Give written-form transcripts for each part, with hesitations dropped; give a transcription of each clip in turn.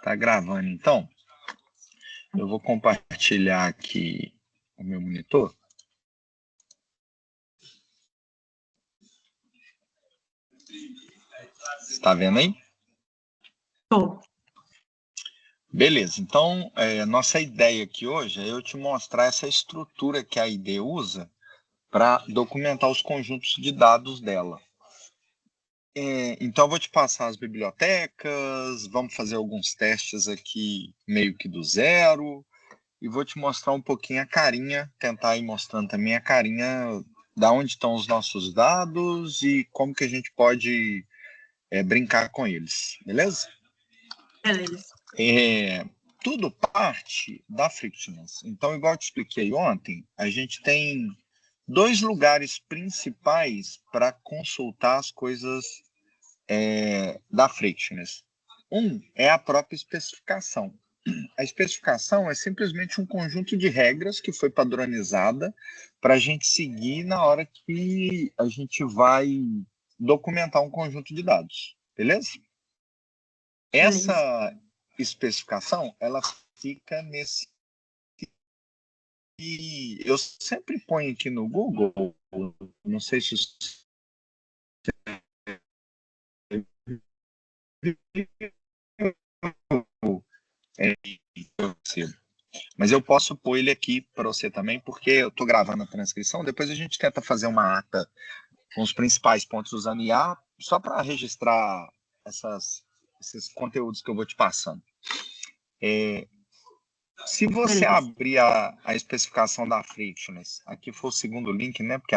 Tá gravando, então. Eu vou compartilhar aqui o meu monitor. Está vendo aí? Tô. Beleza, então nossa ideia aqui hoje é eu te mostrar essa estrutura que a IDE usa para documentar os conjuntos de dados dela. Então eu vou te passar as bibliotecas, vamos fazer alguns testes aqui meio que do zero, e vou te mostrar um pouquinho a carinha, tentar ir mostrando também a carinha da onde estão os nossos dados e como que a gente pode brincar com eles, beleza? Beleza. Tudo parte da Frictionless. Então, igual eu te expliquei ontem, a gente tem dois lugares principais para consultar as coisas da Frictionless. Um é a própria especificação. A especificação é simplesmente um conjunto de regras que foi padronizada para a gente seguir na hora que a gente vai documentar um conjunto de dados, beleza? Essa especificação, ela fica nesse... E eu sempre ponho aqui no Google, não sei se mas eu posso pôr ele aqui para você também, porque eu estou gravando a transcrição, depois a gente tenta fazer uma ata com os principais pontos usando IA, só para registrar esses conteúdos que eu vou te passando. Se você abrir a especificação da Frictionless, aqui foi o segundo link, né? Porque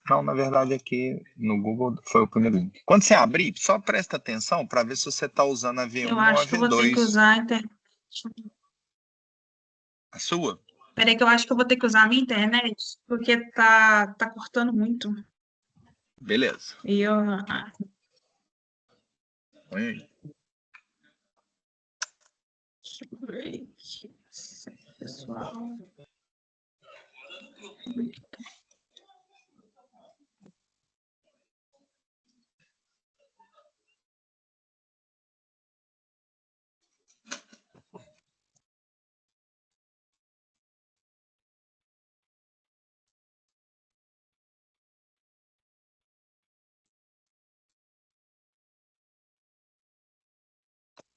não, na verdade aqui no Google foi o primeiro link. Quando você abrir, só presta atenção para ver se você está usando a V1 Eu ou a acho que eu vou ter que V2. usar a internet. A sua? Peraí que eu acho que eu vou ter que usar a minha internet, porque tá cortando muito. Beleza. E eu... Põe aí. Pessoal.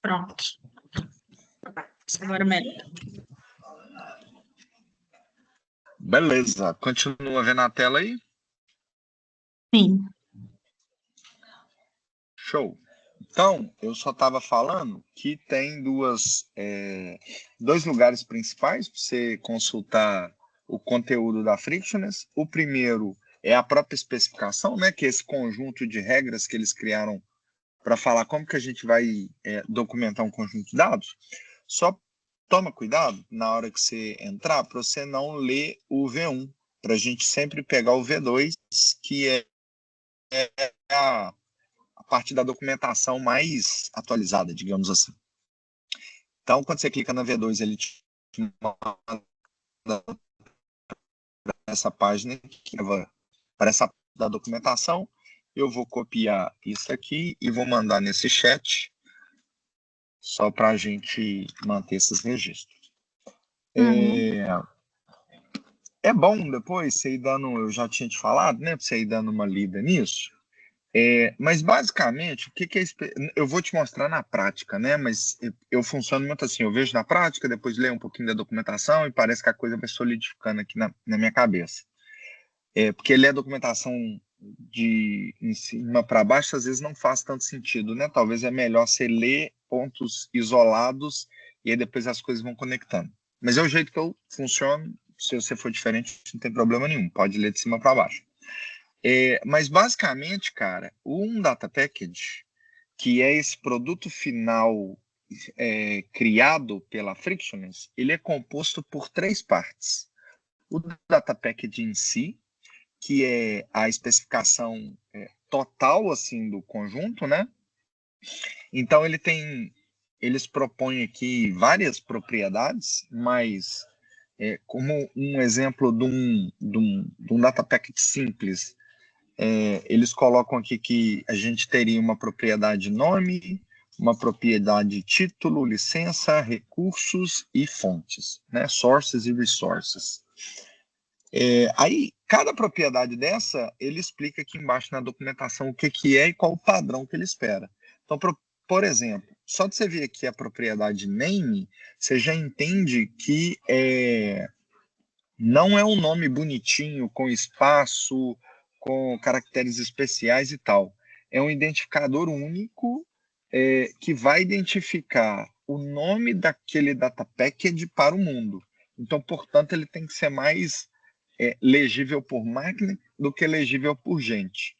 Pronto. Agora melhor. Beleza. Continua vendo a tela aí? Sim. Show. Então, eu só estava falando que tem dois lugares principais para você consultar o conteúdo da Frictionless. O primeiro é a própria especificação, né, que é esse conjunto de regras que eles criaram para falar como que a gente vai documentar um conjunto de dados. Só toma cuidado na hora que você entrar para você não ler o V1, para a gente sempre pegar o V2, que é a parte da documentação mais atualizada, digamos assim. Então, quando você clica na V2, ele te manda essa página que leva para essa da documentação. Eu vou copiar isso aqui e vou mandar nesse chat, só para a gente manter esses registros. É bom depois você ir dando, eu já tinha te falado, né, para você ir dando uma lida nisso. Mas basicamente, o que é eu vou te mostrar na prática, né? Mas eu funciono muito assim, eu vejo na prática, depois leio um pouquinho da documentação e parece que a coisa vai solidificando aqui na minha cabeça. Porque ler a documentação de em cima para baixo às vezes não faz tanto sentido, né? Talvez é melhor você ler pontos isolados e aí depois as coisas vão conectando. Mas é o jeito que eu funciono, se você for diferente, não tem problema nenhum, pode ler de cima para baixo. Mas basicamente, cara, um data package, que é esse produto final criado pela Frictionless, ele é composto por três partes. O data package em si, que é a especificação total assim do conjunto, né? Então eles propõem aqui várias propriedades, mas como um exemplo de um data package simples, eles colocam aqui que a gente teria uma propriedade nome, uma propriedade título, licença, recursos e fontes, né? Sources e resources. Aí, cada propriedade dessa, ele explica aqui embaixo na documentação o que é e qual o padrão que ele espera. Então, por exemplo, só de você ver aqui a propriedade name, você já entende que não é um nome bonitinho, com espaço, com caracteres especiais e tal. É um identificador único que vai identificar o nome daquele data package para o mundo. Então, portanto, ele tem que ser mais legível por máquina do que legível por gente.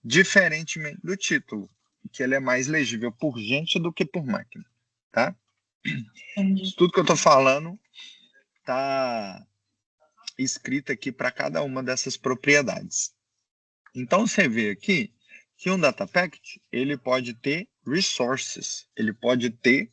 Diferentemente do título, que ele é mais legível por gente do que por máquina. Tá? Isso tudo que eu estou falando está escrito aqui para cada uma dessas propriedades. Então, você vê aqui que um data package ele pode ter resources, ele pode ter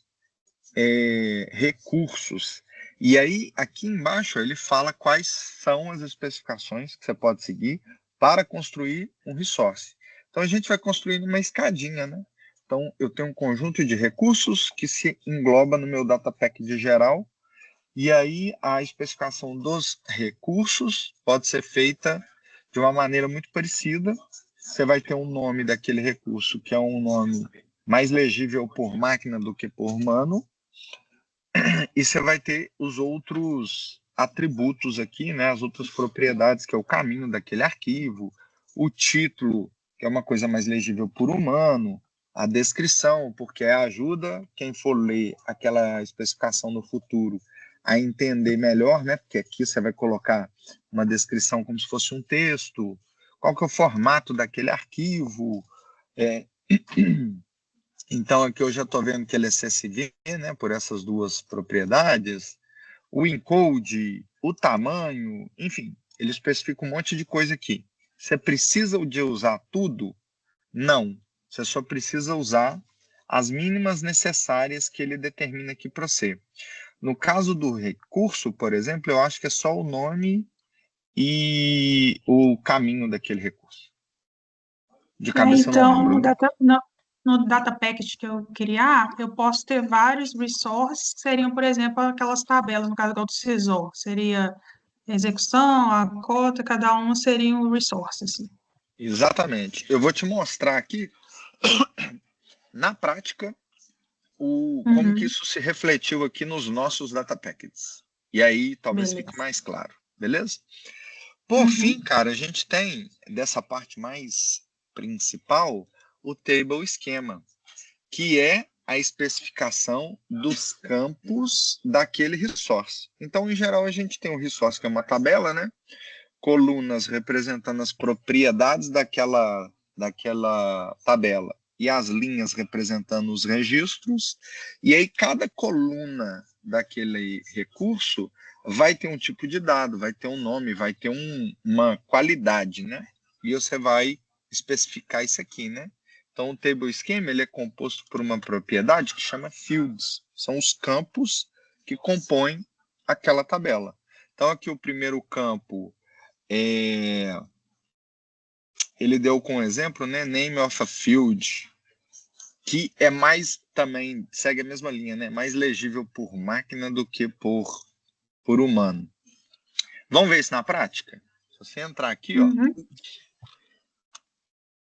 recursos. E aí, aqui embaixo, ele fala quais são as especificações que você pode seguir para construir um resource. Então, a gente vai construindo uma escadinha, né? Então, eu tenho um conjunto de recursos que se engloba no meu data package geral, e aí a especificação dos recursos pode ser feita de uma maneira muito parecida. Você vai ter um nome daquele recurso que é um nome mais legível por máquina do que por humano, e você vai ter os outros atributos aqui, né, as outras propriedades, que é o caminho daquele arquivo, o título, que é uma coisa mais legível por humano, a descrição, porque ajuda quem for ler aquela especificação no futuro a entender melhor, né, porque aqui você vai colocar uma descrição como se fosse um texto, qual que é o formato daquele arquivo, Então, aqui eu já estou vendo que ele é CSV, né, por essas duas propriedades, o encode, o tamanho, enfim, ele especifica um monte de coisa aqui. Você precisa de usar tudo? Não. Você só precisa usar as mínimas necessárias que ele determina aqui para você. No caso do recurso, por exemplo, eu acho que é só o nome e o caminho daquele recurso. De cabeça eu não Então, lembro, né? no data package que eu criar, eu posso ter vários resources, que seriam, por exemplo, aquelas tabelas, no caso do Cisor, seria execução, a cota, cada um seria um resource, assim. Exatamente. Eu vou te mostrar aqui, na prática, como que Uhum, isso se refletiu aqui nos nossos data packages. E aí talvez fique beleza. mais claro, beleza? Por fim, Uhum. cara, a gente tem, dessa parte mais principal, o table esquema, que é a especificação dos campos daquele resource. Então, em geral, a gente tem um resource que é uma tabela, né? Colunas representando as propriedades daquela tabela e as linhas representando os registros, e aí cada coluna daquele recurso vai ter um tipo de dado, vai ter um nome, vai ter uma qualidade, né? E você vai especificar isso aqui, né? Então, o table schema ele é composto por uma propriedade que chama fields, são os campos que compõem aquela tabela. Então, aqui o primeiro campo ele deu como exemplo, né, name of a field, que é mais também, segue a mesma linha, né, mais legível por máquina do que por humano. Vamos ver isso na prática? Se você entrar aqui, ó, Uhum.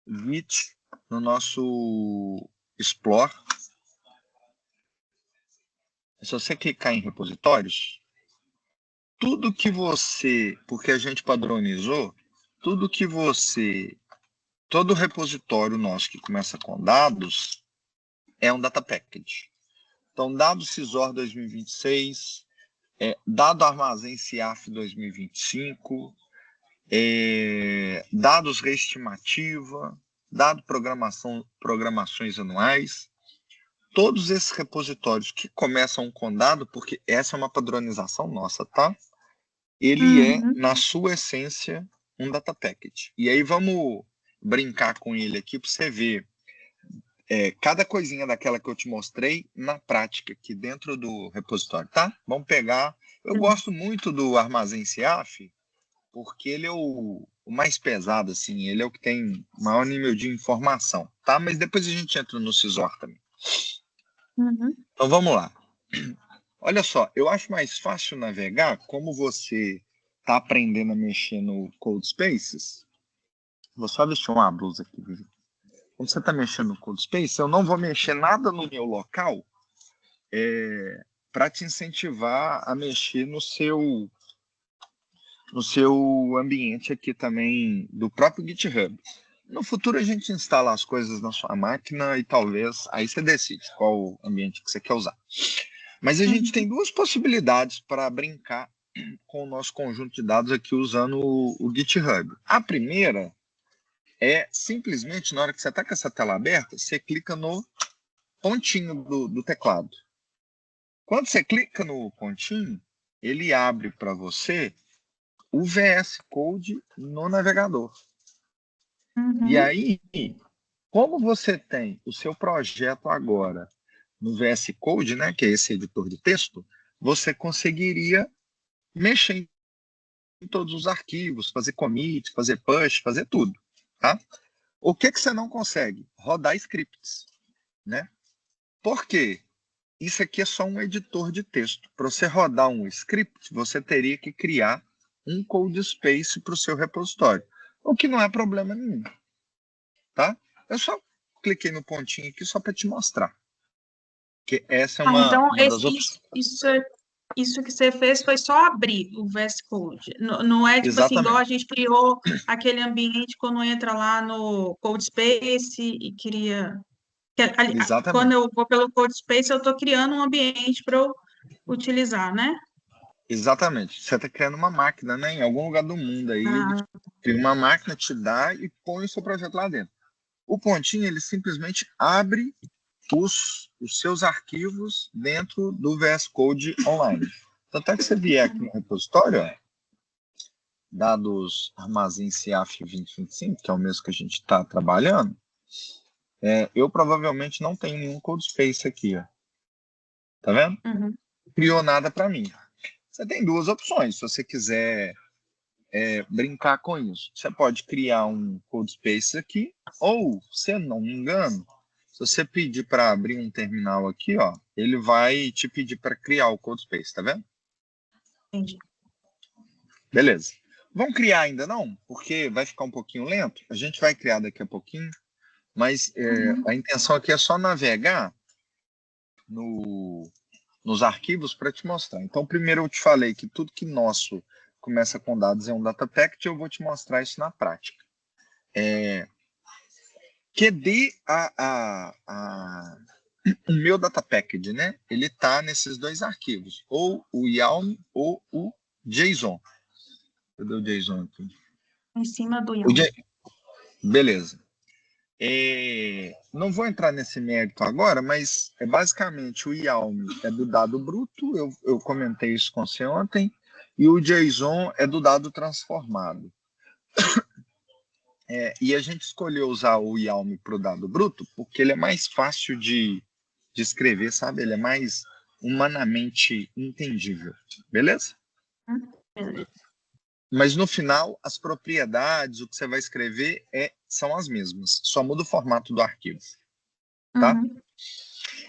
Vite, no nosso Explore, se você clicar em repositórios, tudo que você, porque a gente padronizou, tudo que você, todo repositório nosso que começa com dados é um data package. Então, dado CISOR 2026, dado armazém CIAF 2025, dados reestimativa, dado programações anuais, todos esses repositórios que começam com dado, porque essa é uma padronização nossa, tá? Ele é, Uhum. na sua essência, um data package. E aí vamos brincar com ele aqui para você ver cada coisinha daquela que eu te mostrei na prática aqui dentro do repositório, tá? Vamos pegar. Eu gosto muito do armazém CIAF, porque ele é o mais pesado, assim, ele é o que tem maior nível de informação, tá? Mas depois a gente entra no Scizor também. Uhum. Então vamos lá. Olha só, eu acho mais fácil navegar, como você está aprendendo a mexer no Code Spaces. Vou só vestir uma blusa aqui, Vivi. Quando você está mexendo no Code Space, eu não vou mexer nada no meu local para te incentivar a mexer no seu ambiente aqui também do próprio GitHub. No futuro a gente instala as coisas na sua máquina e talvez aí você decide qual ambiente que você quer usar. Mas a gente tem duas possibilidades para brincar com o nosso conjunto de dados aqui usando o GitHub. A primeira é simplesmente, na hora que você está com essa tela aberta, você clica no pontinho do teclado. Quando você clica no pontinho, ele abre para você o VS Code no navegador. E aí, como você tem o seu projeto agora no VS Code, né, que é esse editor de texto, você conseguiria mexer em todos os arquivos, fazer commit, fazer push, fazer tudo, tá? O que você não consegue? Rodar scripts, né? Por quê? Isso aqui é só um editor de texto. Para você rodar um script, você teria que criar um code space para o seu repositório, o que não é problema nenhum, tá? Eu só cliquei no pontinho aqui só para te mostrar que essa é Então, uma das opções. isso que você fez foi só abrir o VS Code. Não é tipo assim, igual a Exatamente. gente criou aquele ambiente quando entra lá no CodeSpace e cria. Quando Exatamente. eu vou pelo CodeSpace, eu estou criando um ambiente para eu utilizar, né? Exatamente. Você está criando uma máquina, né? Em algum lugar do mundo aí, ele Ah, cria uma máquina, te dá e põe o seu projeto lá dentro. O pontinho, ele simplesmente abre os seus arquivos dentro do VS Code online. Tanto é que você vier aqui no repositório, ó, dados armazém CIAF 2025, que é o mesmo que a gente está trabalhando, eu provavelmente não tenho nenhum code space aqui, ó. Tá vendo? Criou nada para mim. Você tem duas opções, se você quiser brincar com isso. Você pode criar um code space aqui, ou, se eu não me engano, se você pedir para abrir um terminal aqui, ó, ele vai te pedir para criar o code space, tá vendo? entendi. Beleza. Vamos criar ainda não? Porque vai ficar um pouquinho lento. A gente vai criar daqui a pouquinho, mas a intenção aqui é só navegar nos arquivos para te mostrar. Então, primeiro eu te falei que tudo que nosso começa com dados é um data packet, eu vou te mostrar isso na prática. QD, o meu data package, né? Ele está nesses dois arquivos, ou o YAML ou o JSON. Cadê o JSON aqui? Em cima do YAML. Beleza. Não vou entrar nesse mérito agora, mas basicamente o YAML é do dado bruto, eu comentei isso com você ontem, e o JSON é do dado transformado. E a gente escolheu usar o YAML para o dado bruto porque ele é mais fácil de escrever, sabe? Ele é mais humanamente entendível, beleza? Beleza. Mas no final, as propriedades, o que você vai escrever são as mesmas, só muda o formato do arquivo, tá?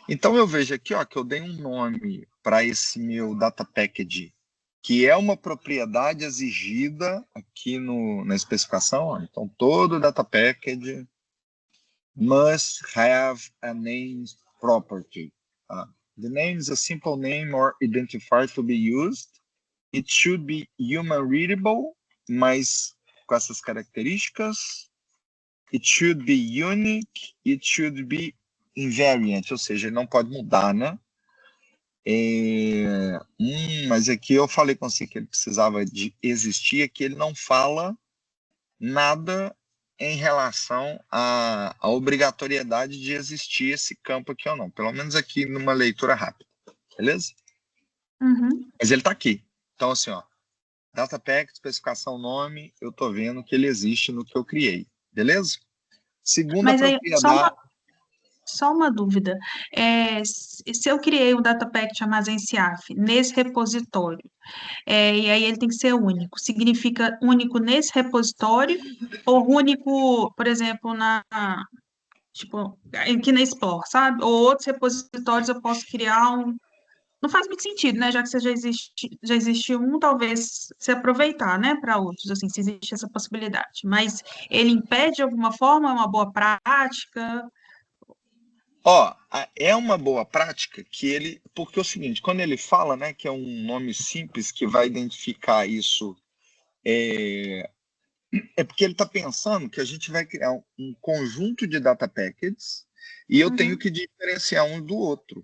Então eu vejo aqui, ó, que eu dei um nome para esse meu data package, que é uma propriedade exigida aqui na especificação, ó. Então todo data package must have a name property. The name is a simple name or identifier to be used. It should be human readable, mas com essas características. It should be unique. It should be invariant, ou seja, ele não pode mudar, né? Mas aqui eu falei com você que ele precisava de existir, aqui ele não fala nada em relação à obrigatoriedade de existir esse campo aqui ou não, pelo menos aqui numa leitura rápida, beleza? Mas ele está aqui. Então, assim, ó, data packet, especificação, nome, eu estou vendo que ele existe no que eu criei, beleza? Segunda Mas aí, propriedade. só uma dúvida. Se eu criei um data packet armazém SIAF nesse repositório, e aí ele tem que ser único, significa único nesse repositório ou único, por exemplo, tipo, aqui na Explore, sabe? Ou outros repositórios eu posso criar um. Não faz muito sentido, né? Já que você já existe um, talvez se aproveitar, né, para outros, assim, se existe essa possibilidade. Mas ele impede de alguma forma, é uma boa prática? Ó, é uma boa prática que ele, porque é o seguinte, quando ele fala, né, que é um nome simples que vai identificar isso, é porque ele está pensando que a gente vai criar um conjunto de data packets e eu tenho Uhum, que diferenciar um do outro.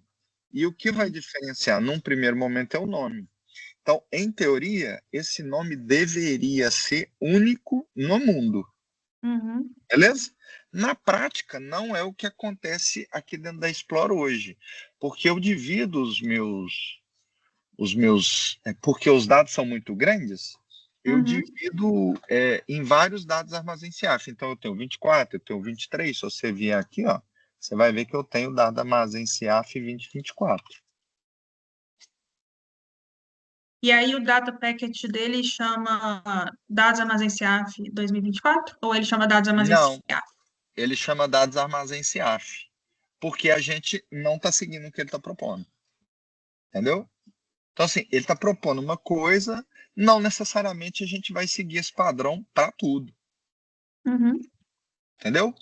E o que vai sim. diferenciar num primeiro momento é o nome. Então, em teoria, esse nome deveria ser único no mundo, Uhum, beleza? Na prática, não é o que acontece aqui dentro da Explore hoje, porque eu divido porque os dados são muito grandes, eu uhum. divido em vários dados armazenciados. Então, eu tenho 24, eu tenho 23. Se você vier aqui, ó, você vai ver que eu tenho dado armazenciaf 2024. E aí o data packet dele chama dados armazenciaf 2024? Ou ele chama dados Não, armazenciaf? ele chama dados armazenciaf, porque a gente não está seguindo o que ele está propondo, entendeu? Então, assim, ele está propondo uma coisa, não necessariamente a gente vai seguir esse padrão para tudo, Uhum. entendeu?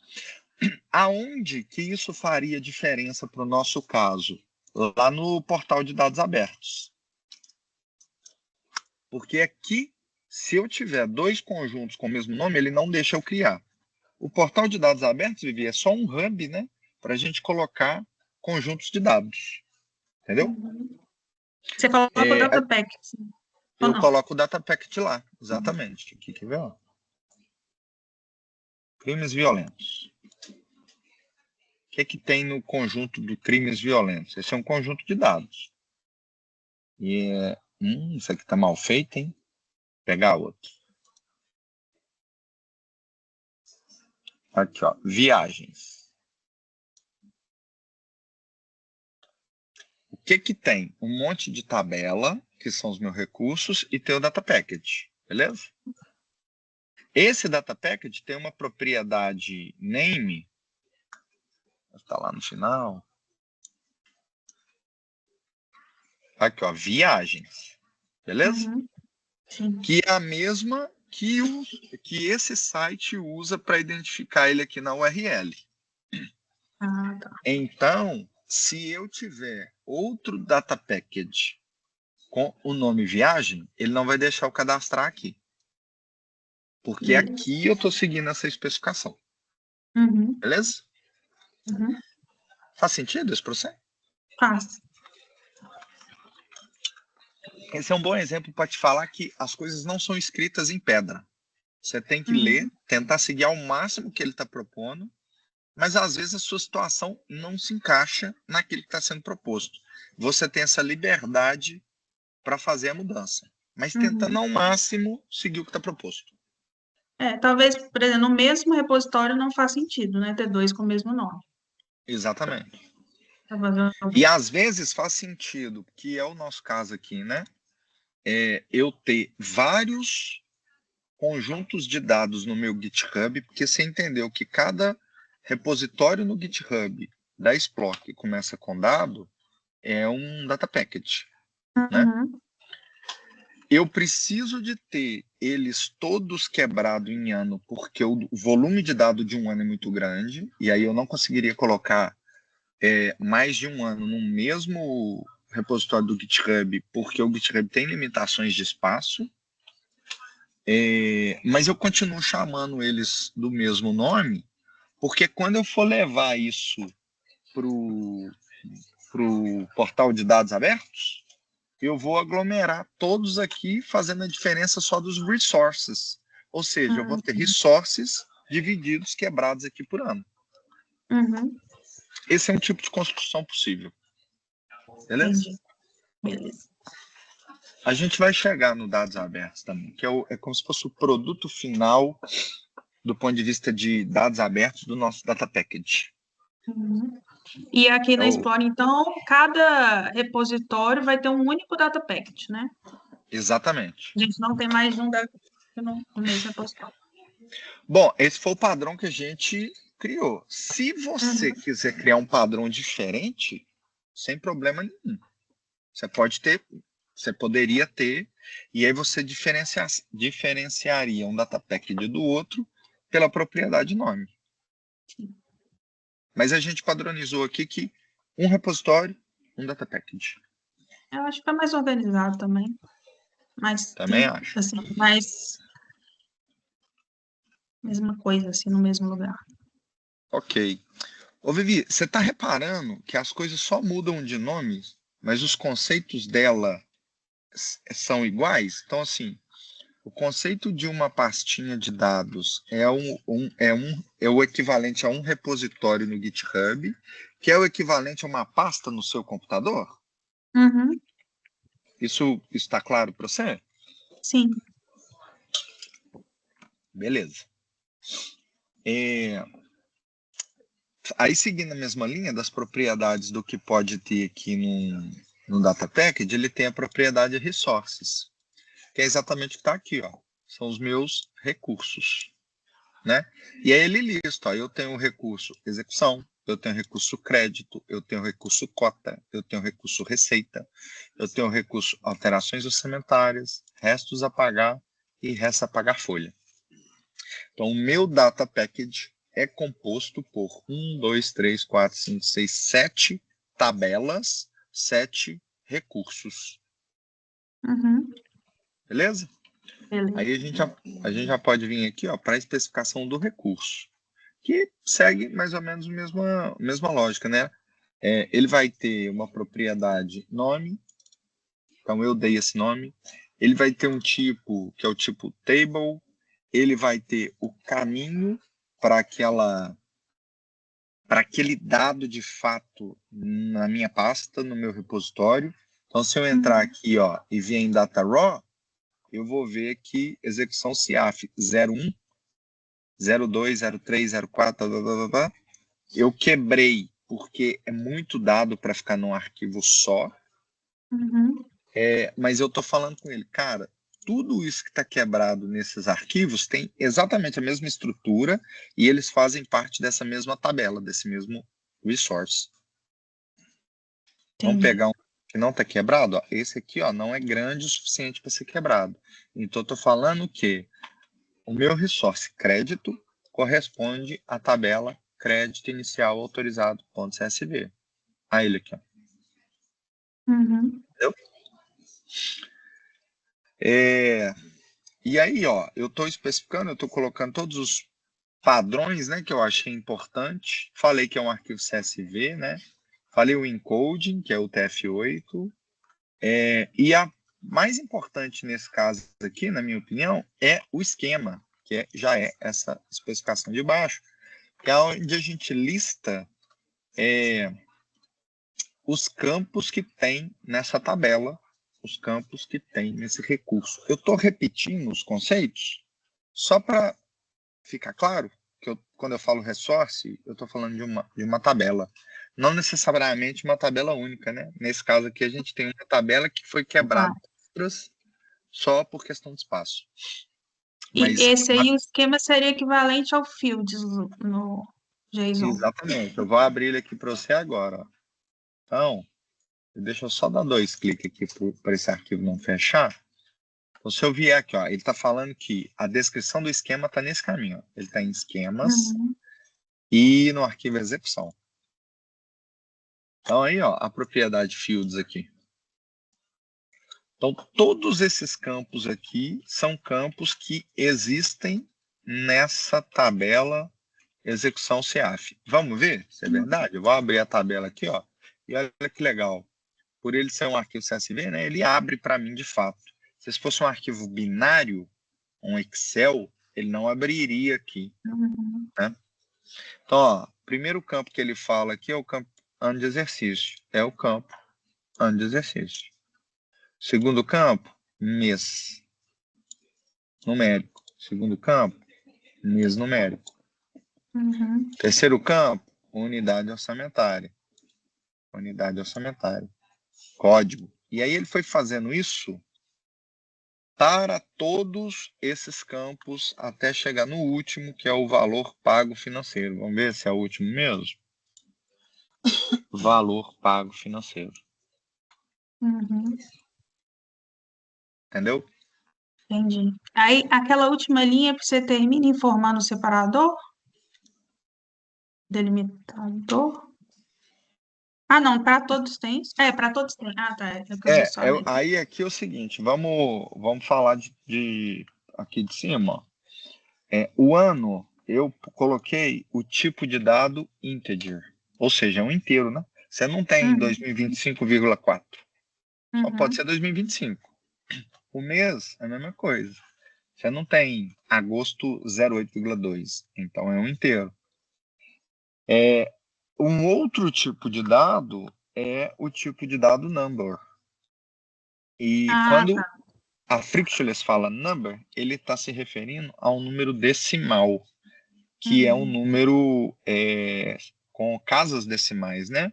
Aonde que isso faria diferença para o nosso caso? Lá no portal de dados abertos. Porque aqui, se eu tiver dois conjuntos com o mesmo nome, ele não deixa eu criar. O portal de dados abertos, Vivi, é só um hub, né? Para a gente colocar conjuntos de dados. Entendeu? Uhum. Você coloca o É, data packet, ou eu não? coloco o data packet lá, exatamente. Aqui, quer ver? Ó? Crimes violentos. O que tem no conjunto de crimes violentos? Esse é um conjunto de dados. E isso aqui está mal feito, hein? Vou pegar outro. Aqui, ó, viagens. O que tem? Um monte de tabela, que são os meus recursos, e tem o data package, beleza? Esse data package tem uma propriedade name, está lá no final. Aqui, ó, viagens, beleza? Uhum. Sim. Que é a mesma que esse site usa para identificar ele aqui na URL. Ah, tá. Então, se eu tiver outro data package com o nome viagem, ele não vai deixar eu cadastrar aqui. Porque Beleza. aqui eu estou seguindo essa especificação. Uhum. Beleza? Uhum. Faz sentido esse processo? Faz. Esse é um bom exemplo para te falar que as coisas não são escritas em pedra. Você tem que ler, Uhum. tentar seguir ao máximo o que ele está propondo, mas às vezes a sua situação não se encaixa naquilo que está sendo proposto. Você tem essa liberdade para fazer a mudança, mas tentando Uhum. ao máximo seguir o que está proposto. Talvez, por exemplo, no mesmo repositório não faz sentido, né? Ter dois com o mesmo nome. Exatamente. E Provavelmente. às vezes faz sentido, que é o nosso caso aqui, né? Eu ter vários conjuntos de dados no meu GitHub, porque você entendeu que cada repositório no GitHub da Explore que começa com dado é um data package, né? Uhum. Eu preciso de ter eles todos quebrados em ano, porque o volume de dado de um ano é muito grande, e aí eu não conseguiria colocar mais de um ano no mesmo repositório do GitHub, porque o GitHub tem limitações de espaço, mas eu continuo chamando eles do mesmo nome, porque quando eu for levar isso para o portal de dados abertos, eu vou aglomerar todos aqui, fazendo a diferença só dos resources. Ou seja, eu vou ter resources divididos, quebrados aqui por ano. Uhum. Esse é um tipo de construção possível. Beleza? Entendi. Beleza. A gente vai chegar no dados abertos também, que é como se fosse o produto final do ponto de vista de dados abertos do nosso data package. Uhum. E aqui É na o- Explore, então, cada repositório vai ter um único data packet, né? Exatamente. A gente não tem mais de um data packet no mesmo repositório. Bom, esse foi o padrão que a gente criou. Se você Uhum. quiser criar um padrão diferente, sem problema nenhum. Você pode ter, você poderia ter, e aí você diferenciaria um data package do outro pela propriedade nome. Mas a gente padronizou aqui que um repositório, um data package. Eu acho que é mais organizado também. Mas Também tem, acho. assim, mais mesma coisa, assim, no mesmo lugar. Ok. Ô, Vivi, você está reparando que as coisas só mudam de nome, mas os conceitos dela são iguais? Então, assim, o conceito de uma pastinha de dados é o equivalente a um repositório no GitHub, que é o equivalente a uma pasta no seu computador? Uhum, Isso está claro para você? sim. Beleza. É, aí, seguindo a mesma linha das propriedades do que pode ter aqui no Data Package, ele tem a propriedade resources, que é exatamente o que está aqui, ó. São os meus recursos, né? E aí ele lista, ó, eu tenho o recurso execução, eu tenho o recurso crédito, eu tenho o recurso cota, eu tenho o recurso receita, eu tenho o recurso alterações orçamentárias, restos a pagar e resta a pagar folha. Então, o meu data package é composto por 1, 2, 3, 4, 5, 6, 7 tabelas, 7 recursos. Uhum, Beleza? beleza. Aí a gente já pode vir aqui para a especificação do recurso, que segue mais ou menos a mesma lógica, né? Ele vai ter uma propriedade nome, então eu dei esse nome. Ele vai ter um tipo, que é o tipo table. Ele vai ter o caminho para aquele dado de fato na minha pasta, no meu repositório. Então, se eu entrar Uhum, aqui e vier em data raw, eu vou ver que execução CIAF 01, 02, 03, 04, eu quebrei porque é muito dado para ficar num arquivo só, uhum, mas eu estou falando com ele, cara, tudo isso que está quebrado nesses arquivos tem exatamente a mesma estrutura e eles fazem parte dessa mesma tabela, desse mesmo resource. Vamos entendi. pegar um que não está quebrado? Ó. Esse aqui não é grande o suficiente para ser quebrado. Então, estou falando que o meu resource crédito corresponde à tabela crédito inicial autorizado.csv. Aí ele aqui. Ó. Uhum, Entendeu? E aí, eu estou especificando, eu estou colocando todos os padrões, né, que eu achei importante. Falei que é um arquivo CSV, né? Falei o encoding, que é o TF8. E a mais importante nesse caso aqui, na minha opinião, é o esquema, que já é essa especificação de baixo, que é onde a gente lista os campos que tem nessa tabela, os campos que tem nesse recurso. Eu estou repetindo os conceitos só para ficar claro que quando eu falo resource, eu estou falando de uma tabela. Não necessariamente uma tabela única, né? Nesse caso aqui, a gente tem uma tabela que foi quebrada tá. outras só por questão de espaço. E Mas, esse aí, o esquema seria equivalente ao fields no JSON. exatamente, eu vou abrir ele aqui para você agora. Ó. Então, deixa eu só dar 2 cliques aqui para esse arquivo não fechar. Então, se eu vier aqui, ele está falando que a descrição do esquema está nesse caminho. Ó. Ele está em esquemas Uhum, e no arquivo execução. Então, aí, a propriedade fields aqui. Então, todos esses campos aqui são campos que existem nessa tabela execução CIAF. Vamos ver se é verdade? Eu vou abrir a tabela aqui, e olha que legal. Por ele ser um arquivo CSV, né, ele abre para mim de fato. Se fosse um arquivo binário, um Excel, ele não abriria aqui. uhum, Né? Então, primeiro campo que ele fala aqui é o campo ano de exercício. É o campo ano de exercício. Segundo campo, mês numérico. Segundo campo, mês numérico. uhum, Terceiro campo, unidade orçamentária. unidade orçamentária, código. E aí ele foi fazendo isso para todos esses campos até chegar no último, que é o valor pago financeiro. Vamos ver se é o último mesmo? Valor pago financeiro. Uhum. Entendeu? Entendi. Aí, aquela última linha que você termina informando o separador, delimitador. Ah, não, para todos tem. É, para todos tem. Ah, tá. É que eu vi só ali. Aí aqui é o seguinte, vamos falar aqui de cima. O ano, eu coloquei o tipo de dado integer, ou seja, é um inteiro, né? Você não tem Uhum. 2025,4. Só pode Uhum. ser 2025. O mês é a mesma coisa. Você não tem agosto 08,2. Então é um inteiro. Um outro tipo de dado é o tipo de dado number. E Ah, quando tá. a Frictionless fala number, ele está se referindo a um número decimal, que é um Uhum. número com casas decimais, né?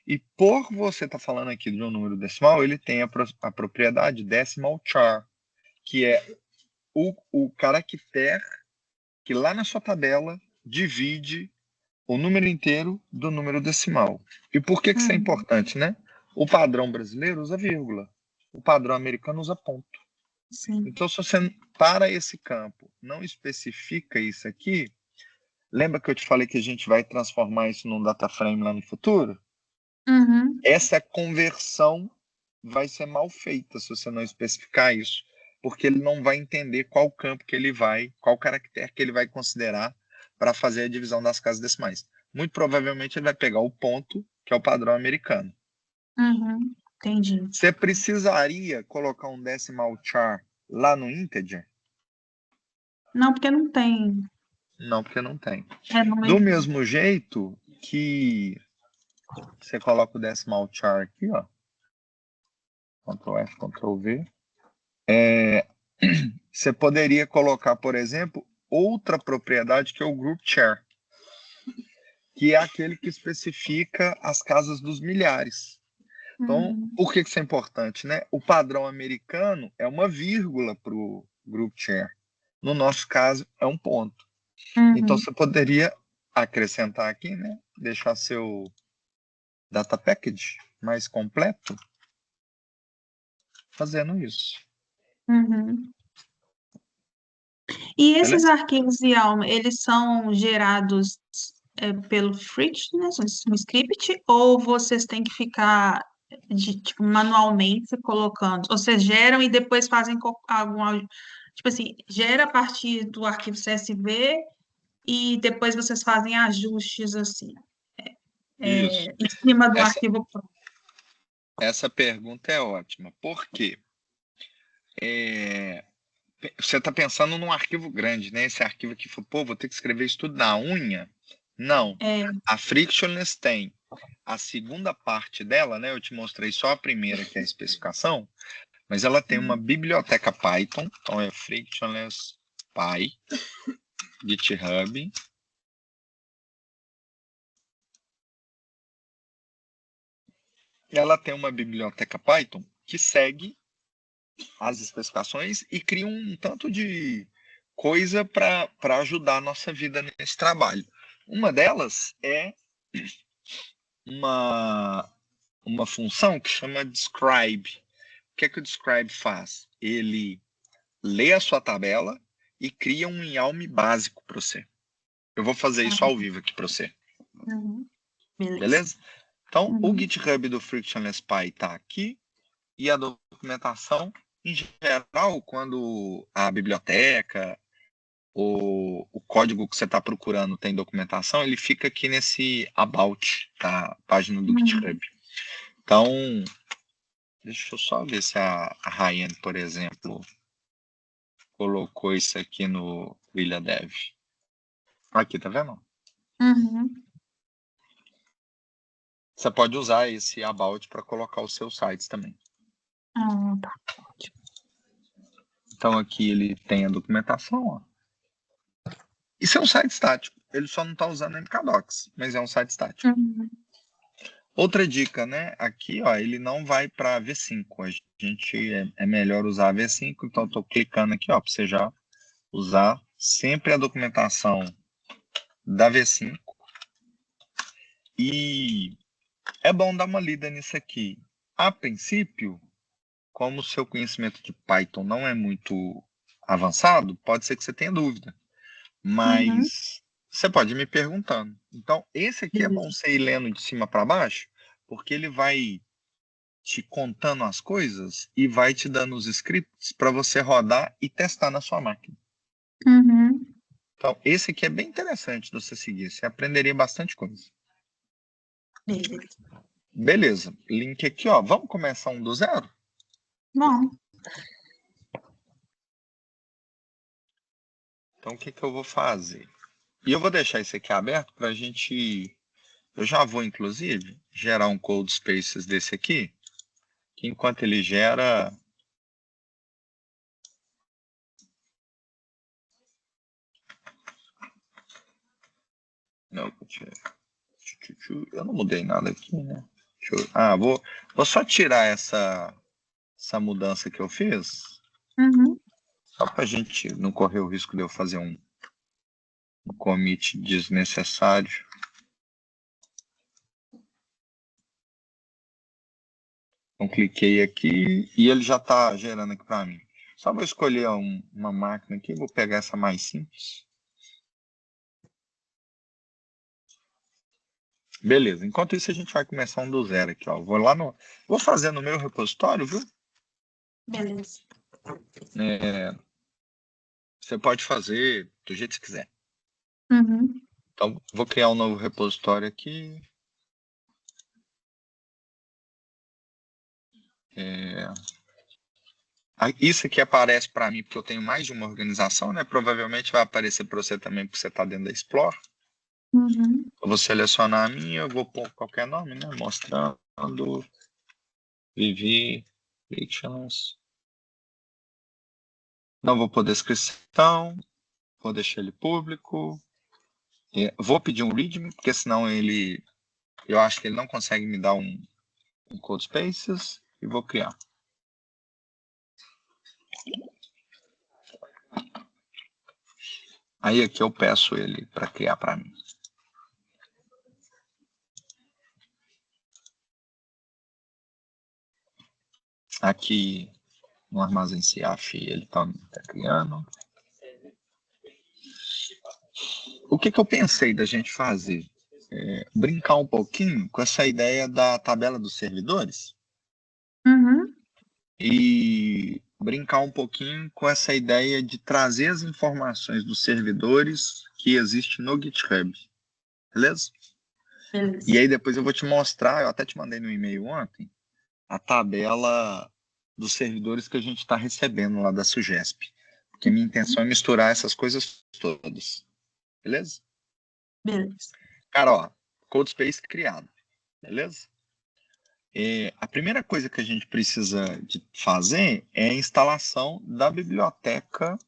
E por você estar falando aqui de um número decimal, ele tem a propriedade decimal char, que é o caractere que lá na sua tabela divide o número inteiro do número decimal. E por que isso é Uhum. importante, né? O padrão brasileiro usa vírgula, o padrão americano usa ponto. Sim. Então, se você, para esse campo, não especifica isso aqui, lembra que eu te falei que a gente vai transformar isso num data frame lá no futuro? Uhum. Essa conversão vai ser mal feita se você não especificar isso, porque ele não vai entender qual campo que ele vai, qual caractere que ele vai considerar para fazer a divisão das casas decimais. Muito provavelmente ele vai pegar o ponto, que é o padrão americano. Uhum. Entendi. Você precisaria colocar um decimal char lá no integer? Não, porque não tem. Não, porque não tem. É, não Do existe. mesmo jeito que você coloca o decimal char aqui, ó, Ctrl F, Ctrl V, você poderia colocar, por exemplo, outra propriedade que é o group char, que é aquele que especifica as casas dos milhares. Então, Uhum. por que isso é importante, né? O padrão americano é uma vírgula para o group char. No nosso caso, é um ponto. Então, Uhum. você poderia acrescentar aqui, né? Deixar seu data package mais completo fazendo isso. Uhum. E esses Beleza? arquivos YAML, eles são gerados pelo Frictionless, um script, ou vocês têm que ficar tipo, manualmente colocando? Ou vocês geram e depois fazem algum, tipo assim, gera a partir do arquivo CSV e depois vocês fazem ajustes assim, Isso. em cima do Essa, arquivo pronto. essa pergunta é ótima. Por quê? Você está pensando num arquivo grande, né? Esse arquivo aqui, pô, vou ter que escrever isso tudo na unha? Não. É, A Frictionless tem a segunda parte dela, né? Eu te mostrei só a primeira, que é a especificação, mas ela tem uma biblioteca Python, então é Frictionless Py, GitHub. E ela tem uma biblioteca Python que segue as especificações e cria um tanto de coisa para ajudar a nossa vida nesse trabalho. Uma delas é uma, uma função que chama describe. O que é que o describe faz? Ele lê a sua tabela e cria um YAML básico para você. Eu vou fazer isso ao vivo aqui para você. uhum, beleza. Beleza? Então, o Uhum, GitHub do Frictionless Py está aqui e a documentação, em geral, quando a biblioteca o código que você está procurando tem documentação, ele fica aqui nesse About, da página do uhum. GitHub. Então, deixa eu só ver se a Ryan, por exemplo, colocou isso aqui no William Dev. Aqui, tá vendo? Uhum. Você pode usar esse About para colocar os seus sites também. Ah, tá. Então, aqui ele tem a documentação. Ó. Isso é um site estático. Ele só não está usando MKDocs, mas é um site estático. Uhum. Outra dica, né? Aqui, ó, ele não vai para V5. A gente é melhor usar V5, então estou clicando aqui, ó, para você já usar sempre a documentação da V5. E é bom dar uma lida nisso aqui. A princípio, como o seu conhecimento de Python não é muito avançado, pode ser que você tenha dúvida, Uhum. mas você pode ir me perguntando. Então, esse aqui é bom Beleza. você ir lendo de cima para baixo, porque ele vai te contando as coisas e vai te dando os scripts para você rodar e testar na sua máquina. Uhum. Então, esse aqui é bem interessante de você seguir. Você aprenderia bastante coisa. Beleza. Beleza. Link aqui, ó. Vamos começar um do zero? Bom, Então, o que eu vou fazer? E eu vou deixar esse aqui aberto para a gente... Eu já vou, inclusive, gerar um code spaces desse aqui, que enquanto ele gera... Não, eu não mudei nada aqui, né? Vou só tirar essa mudança que eu fiz, uhum. só para a gente não correr o risco de eu fazer um commit desnecessário. Então, cliquei aqui e ele já está gerando aqui para mim. Só vou escolher uma máquina aqui, vou pegar essa mais simples. Beleza, enquanto isso a gente vai começar um do zero aqui, ó. Vou fazer no meu repositório, viu? Beleza. Você pode fazer do jeito que você quiser. Uhum. Então, vou criar um novo repositório aqui. Isso aqui aparece para mim porque eu tenho mais de uma organização, né? Provavelmente vai aparecer para você também porque você está dentro da Explore. Uhum. Eu vou selecionar a minha, eu vou pôr qualquer nome, né? Mostrando Vivi Frictionless. Não vou pôr descrição, vou deixar ele público. Vou pedir um readme, porque senão eu acho que ele não consegue me dar um code spaces, e vou criar. Aí aqui eu peço ele para criar para mim. Aqui no armazém CIAF ele está criando. O que eu pensei da gente fazer? Brincar um pouquinho com essa ideia da tabela dos servidores Uhum. e brincar um pouquinho com essa ideia de trazer as informações dos servidores que existem no GitHub. Beleza? Beleza. E aí depois eu vou te mostrar, eu até te mandei no e-mail ontem, a tabela dos servidores que a gente está recebendo lá da Sugesp. Porque minha intenção é misturar essas coisas todas. Beleza? Beleza. Cara, ó, CodeSpace criado. Beleza? A primeira coisa que a gente precisa de fazer é a instalação da biblioteca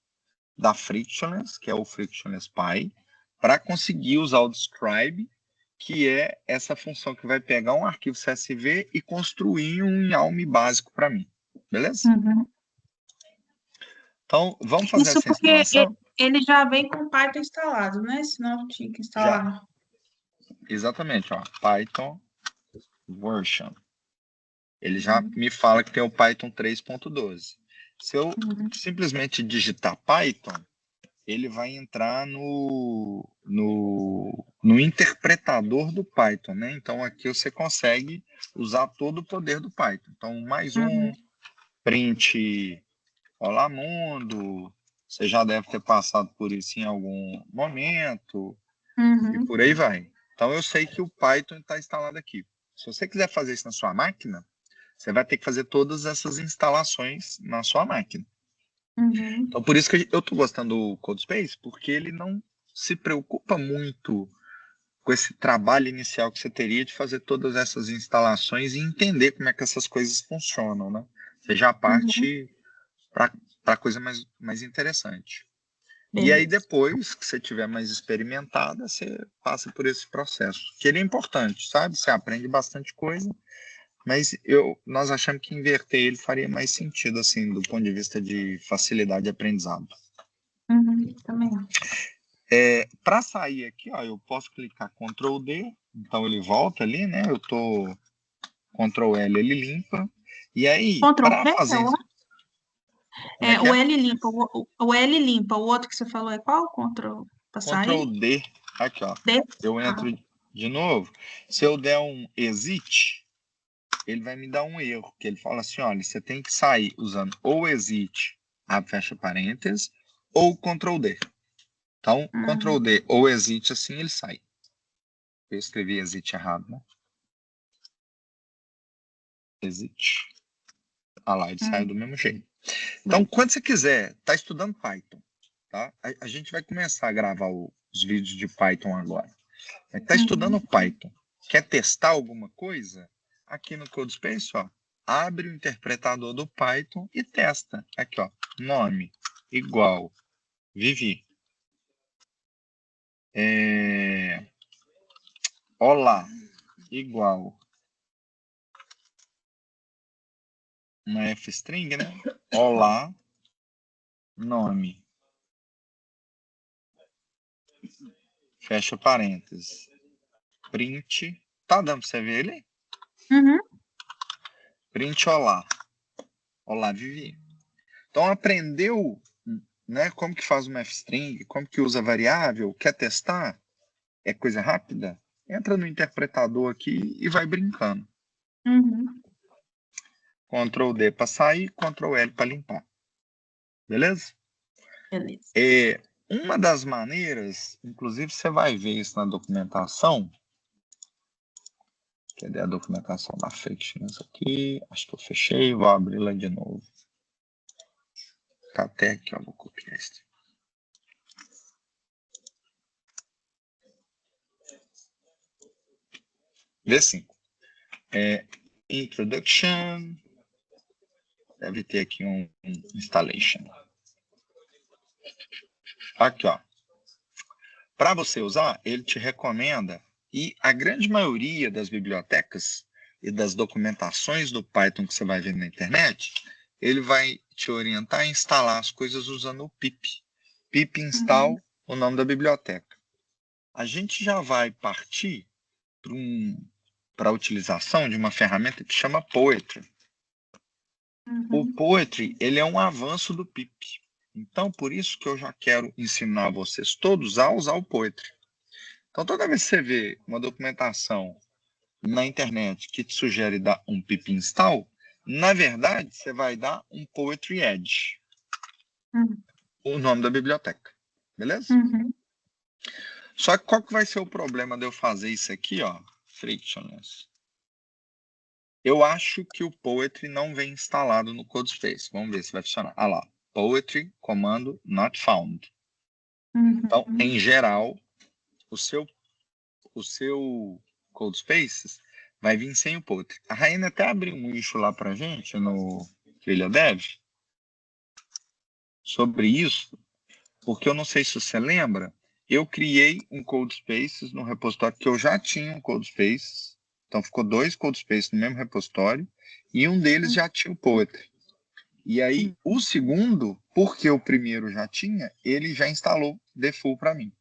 da Frictionless, que é o Frictionless Py, para conseguir usar o Describe, que é essa função que vai pegar um arquivo CSV e construir um YAML básico para mim. Beleza? Uhum. Então, vamos fazer Isso essa porque instalação? ele já vem com o Python instalado, né? Senão tinha que Já. instalar. Exatamente, ó. Python version. Ele já Uhum. me fala que tem o Python 3.12. Se eu Uhum. simplesmente digitar Python, ele vai entrar no interpretador do Python, né? Então aqui você consegue usar todo o poder do Python. Então, mais Uhum. print, olá mundo, você já deve ter passado por isso em algum momento, e Uhum. por aí vai. Então eu sei que o Python está instalado aqui. Se você quiser fazer isso na sua máquina, você vai ter que fazer todas essas instalações na sua máquina. Uhum. Então, por isso que eu estou gostando do CodeSpace, porque ele não se preocupa muito com esse trabalho inicial que você teria de fazer todas essas instalações e entender como é que essas coisas funcionam, né? Você já Uhum. parte para a coisa mais interessante. E aí, Beleza. depois que você tiver mais experimentada, você passa por esse processo. Que ele é importante, sabe? Você aprende bastante coisa, mas nós achamos que inverter ele faria mais sentido, assim, do ponto de vista de facilidade de aprendizado. Também. Para sair aqui, ó, eu posso clicar Ctrl D, então ele volta ali, né? Eu tô Ctrl L, ele limpa. E aí, Ctrl para V, fazer. Como é que o é? L limpa, o L limpa, o outro que você falou é qual? Ctrl para sair? Ctrl D, aqui, ó. D. Eu entro de novo. Se eu der um exit, ele vai me dar um erro, que ele fala assim, olha, você tem que sair usando ou exit, abre, fecha parênteses, ou Ctrl D. Então, Ctrl D ou exit, assim ele sai. Eu escrevi exit errado, né? Exit. Ah lá, ele sai do mesmo jeito. Então, quando você quiser, tá estudando Python, tá? A gente vai começar a gravar os vídeos de Python agora. Mas tá estudando Python, quer testar alguma coisa? Aqui no CodeSpace, ó, abre o interpretador do Python e testa. Aqui, ó, nome igual Vivi. Olá igual uma F-string, né? Olá, nome. Fecha parênteses. Print. Tá dando pra você ver ele? Print olá. Olá, Vivi. Então, aprendeu, né, como que faz uma F-string, como que usa variável, quer testar? É coisa rápida? Entra no interpretador aqui e vai brincando. Ctrl D para sair, Ctrl L para limpar. Beleza? Beleza. Uma das maneiras, inclusive você vai ver isso na documentação. Cadê a documentação da Frictions aqui? Acho que eu fechei, vou abri-la de novo. Tá até aqui, ó, vou copiar isso. V5. Introduction. Deve ter aqui um installation. Aqui, ó. Para você usar, ele te recomenda, e a grande maioria das bibliotecas e das documentações do Python que você vai ver na internet, ele vai te orientar a instalar as coisas usando o pip. Pip install, o nome da biblioteca. A gente já vai partir para a utilização de uma ferramenta que chama Poetry. O Poetry, ele é um avanço do pip. Então, por isso que eu já quero ensinar vocês todos a usar o Poetry. Então, toda vez que você vê uma documentação na internet que te sugere dar um pip install, na verdade, você vai dar um Poetry Edge, o nome da biblioteca. Beleza? Só que qual que vai ser o problema de eu fazer isso aqui, ó? Frictionless. Eu acho que o Poetry não vem instalado no CodeSpace. Vamos ver se vai funcionar. Ah lá, Poetry, comando not found. Então, em geral, o seu CodeSpaces vai vir sem o Poetry. A Rainha até abriu um issue lá pra gente no Trilha Dev sobre isso, porque eu não sei se você lembra, eu criei um CodeSpaces no repositório que eu já tinha um CodeSpaces, então ficou 2 CodeSpaces no mesmo repositório, e um deles já tinha o Poetry. E aí, o segundo, porque o primeiro já tinha, ele já instalou default para mim.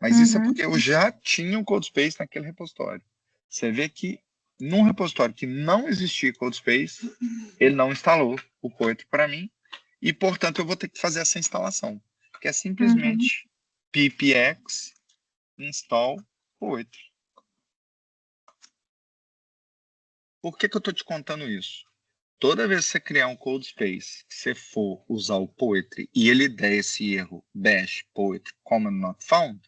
Mas isso é porque eu já tinha um CodeSpace naquele repositório. Você vê que num repositório que não existia CodeSpace, ele não instalou o Poetry para mim, e, portanto, eu vou ter que fazer essa instalação, que é simplesmente ppx install Poetry. Por que eu estou te contando isso? Toda vez que você criar um CodeSpace, que você for usar o Poetry e ele der esse erro bash poetry command not found,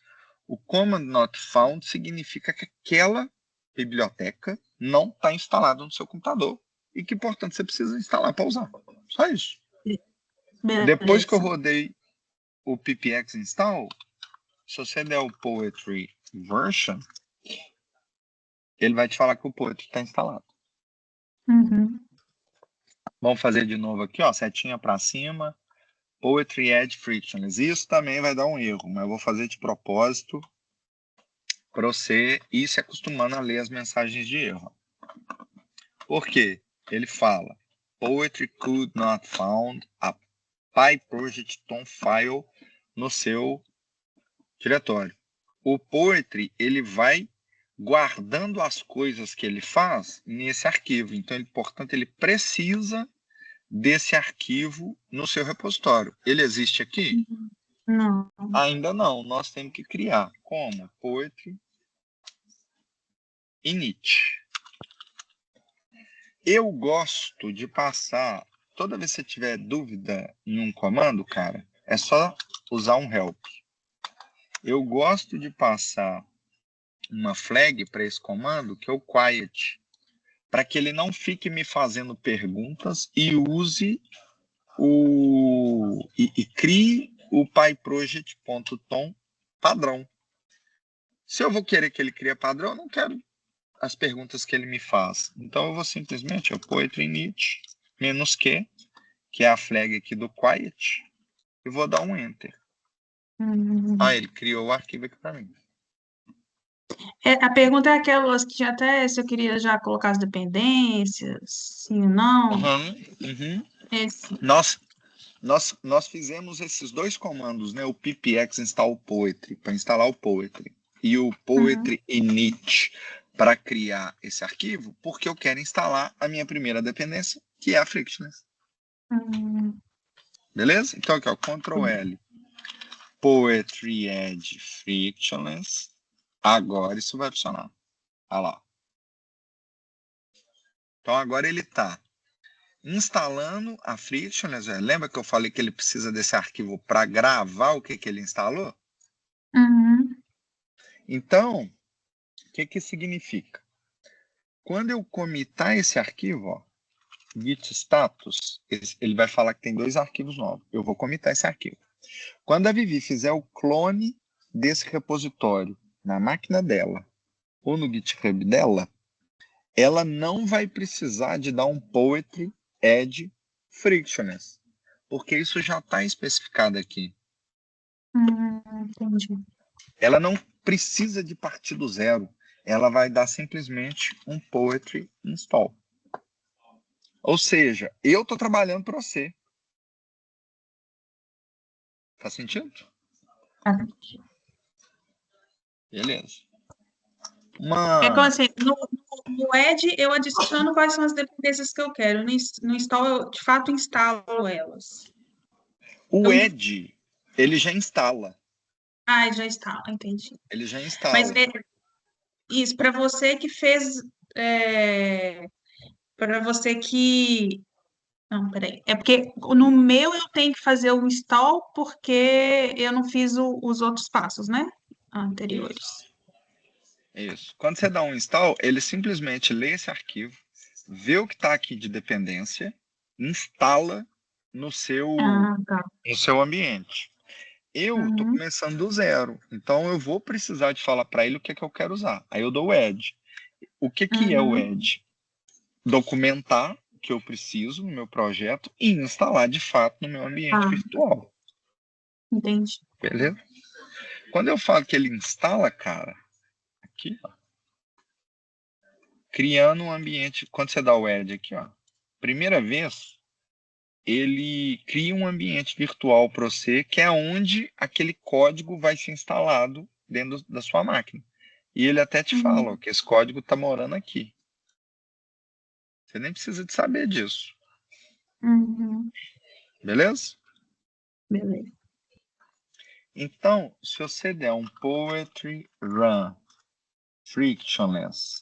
o command not found significa que aquela biblioteca não está instalada no seu computador e que, portanto, você precisa instalar para usar. Só isso. Beleza. Depois que eu rodei o ppx install, se você der o Poetry version, ele vai te falar que o Poetry está instalado. Vamos fazer de novo aqui, ó, setinha para cima, Poetry Add Frictionless. Isso também vai dar um erro, mas eu vou fazer de propósito para você ir se acostumando a ler as mensagens de erro. Por quê? Ele fala, Poetry could not found a PyProject.tom file no seu diretório. O Poetry, ele vai guardando as coisas que ele faz nesse arquivo. Então, portanto, ele precisa desse arquivo no seu repositório. Ele existe aqui? Não. Ainda não. Nós temos que criar. Como? Poetry init. Eu gosto de passar, toda vez que você tiver dúvida em um comando, cara, é só usar um help. Eu gosto de passar uma flag para esse comando, que é o quiet, para que ele não fique me fazendo perguntas e use e crie o PyProject.tom padrão. Se eu vou querer que ele crie padrão, eu não quero as perguntas que ele me faz. Então eu vou simplesmente poetry init -q, que é a flag aqui do quiet, e vou dar um enter. Ele criou o arquivo aqui para mim. A pergunta é aquelas que até se eu queria já colocar as dependências, sim ou não. Esse. Nós fizemos esses dois comandos, né? O ppx install poetry, para instalar o poetry, e o poetry init para criar esse arquivo, porque eu quero instalar a minha primeira dependência, que é a Frictionless. Beleza? Então aqui, ó, Ctrl L, Poetry Add Frictionless. Agora isso vai funcionar. Olha lá. Então agora ele está instalando a Frictionless. Lembra que eu falei que ele precisa desse arquivo para gravar o que ele instalou? Então, o que significa? Quando eu comitar esse arquivo, ó, git status, ele vai falar que tem 2 arquivos novos. Eu vou comitar esse arquivo. Quando a Vivi fizer o clone desse repositório na máquina dela ou no GitHub dela, ela não vai precisar de dar um poetry add frictionless, porque isso já está especificado aqui. Entendi. Ela não precisa de partir do zero. Ela vai dar simplesmente um poetry install. Ou seja, eu estou trabalhando para você. Faz sentido? Beleza. É como assim, no Edge eu adiciono quais são as dependências que eu quero. No install eu de fato instalo elas. O Edge, ele já instala. Já instala, entendi. Ele já instala. Mas isso, para você que fez. Para você que. Não, peraí. É porque no meu eu tenho que fazer o install porque eu não fiz os outros passos, né? Anteriores. Isso. Quando você dá um install, ele simplesmente lê esse arquivo, vê o que está aqui de dependência, instala no seu, no seu ambiente. Eu estou começando do zero, então eu vou precisar de falar para ele o que é que eu quero usar. Aí eu dou o add. O que é o add? Documentar o que eu preciso no meu projeto e instalar de fato no meu ambiente virtual. Entendi. Beleza? Quando eu falo que ele instala, cara, aqui, ó, criando um ambiente, quando você dá o add aqui, ó, primeira vez, ele cria um ambiente virtual para você, que é onde aquele código vai ser instalado dentro da sua máquina. E ele até te fala, ó, que esse código está morando aqui. Você nem precisa de saber disso. Beleza? Beleza. Então, se você der um poetry run frictionless,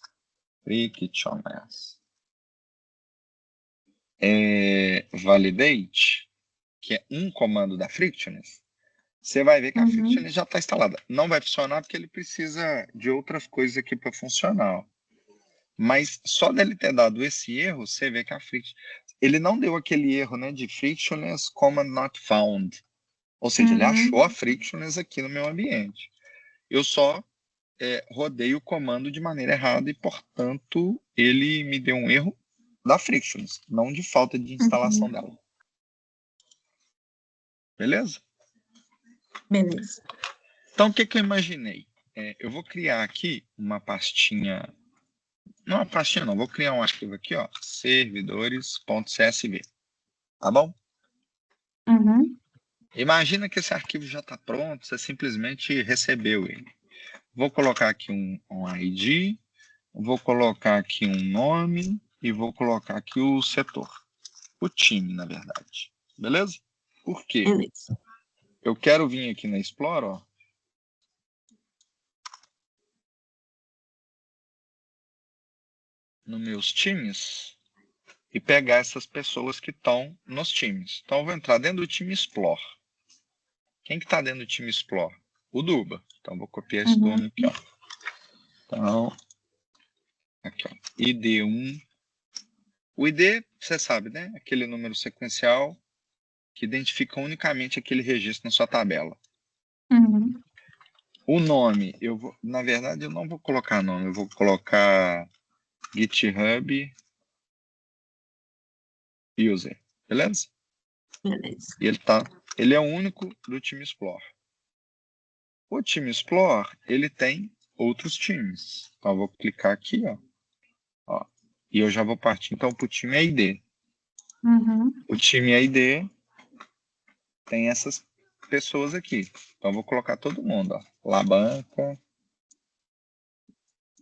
validate, que é um comando da Frictionless, você vai ver que a Frictionless já está instalada. Não vai funcionar porque ele precisa de outras coisas aqui para funcionar. Mas só dele ter dado esse erro, você vê que a Frictionless... Ele não deu aquele erro, né, de Frictionless command not found. Ou seja, ele achou a Frictionless aqui no meu ambiente. Eu só rodei o comando de maneira errada e, portanto, ele me deu um erro da Frictionless, não de falta de instalação dela. Beleza? Beleza. Então, o que eu imaginei? Eu vou criar aqui uma pastinha. Não uma pastinha, não. Vou criar um arquivo aqui, ó. Servidores.csv. Tá bom? Uhum. Imagina que esse arquivo já está pronto, você simplesmente recebeu ele. Vou colocar aqui um ID, vou colocar aqui um nome e vou colocar aqui o setor. O time, na verdade. Beleza? Por quê? Beleza. Eu quero vir aqui na Explore, ó. Nos meus times e pegar essas pessoas que estão nos times. Então, eu vou entrar dentro do time Explore. Quem que está dentro do time Explore? O Duba. Então, vou copiar esse Uhum. nome aqui, ó. Então, aqui, ó. ID1. O ID, você sabe, né? Aquele número sequencial que identifica unicamente aquele registro na sua tabela. Uhum. O nome, na verdade, eu não vou colocar nome, eu vou colocar GitHub User, beleza? Beleza. E ele é o único do time Explore. O time Explore, ele tem outros times. Então, eu vou clicar aqui, ó, e eu já vou partir, então, para o time ID. Uhum. O time ID tem essas pessoas aqui. Então, eu vou colocar todo mundo, ó. Labanca,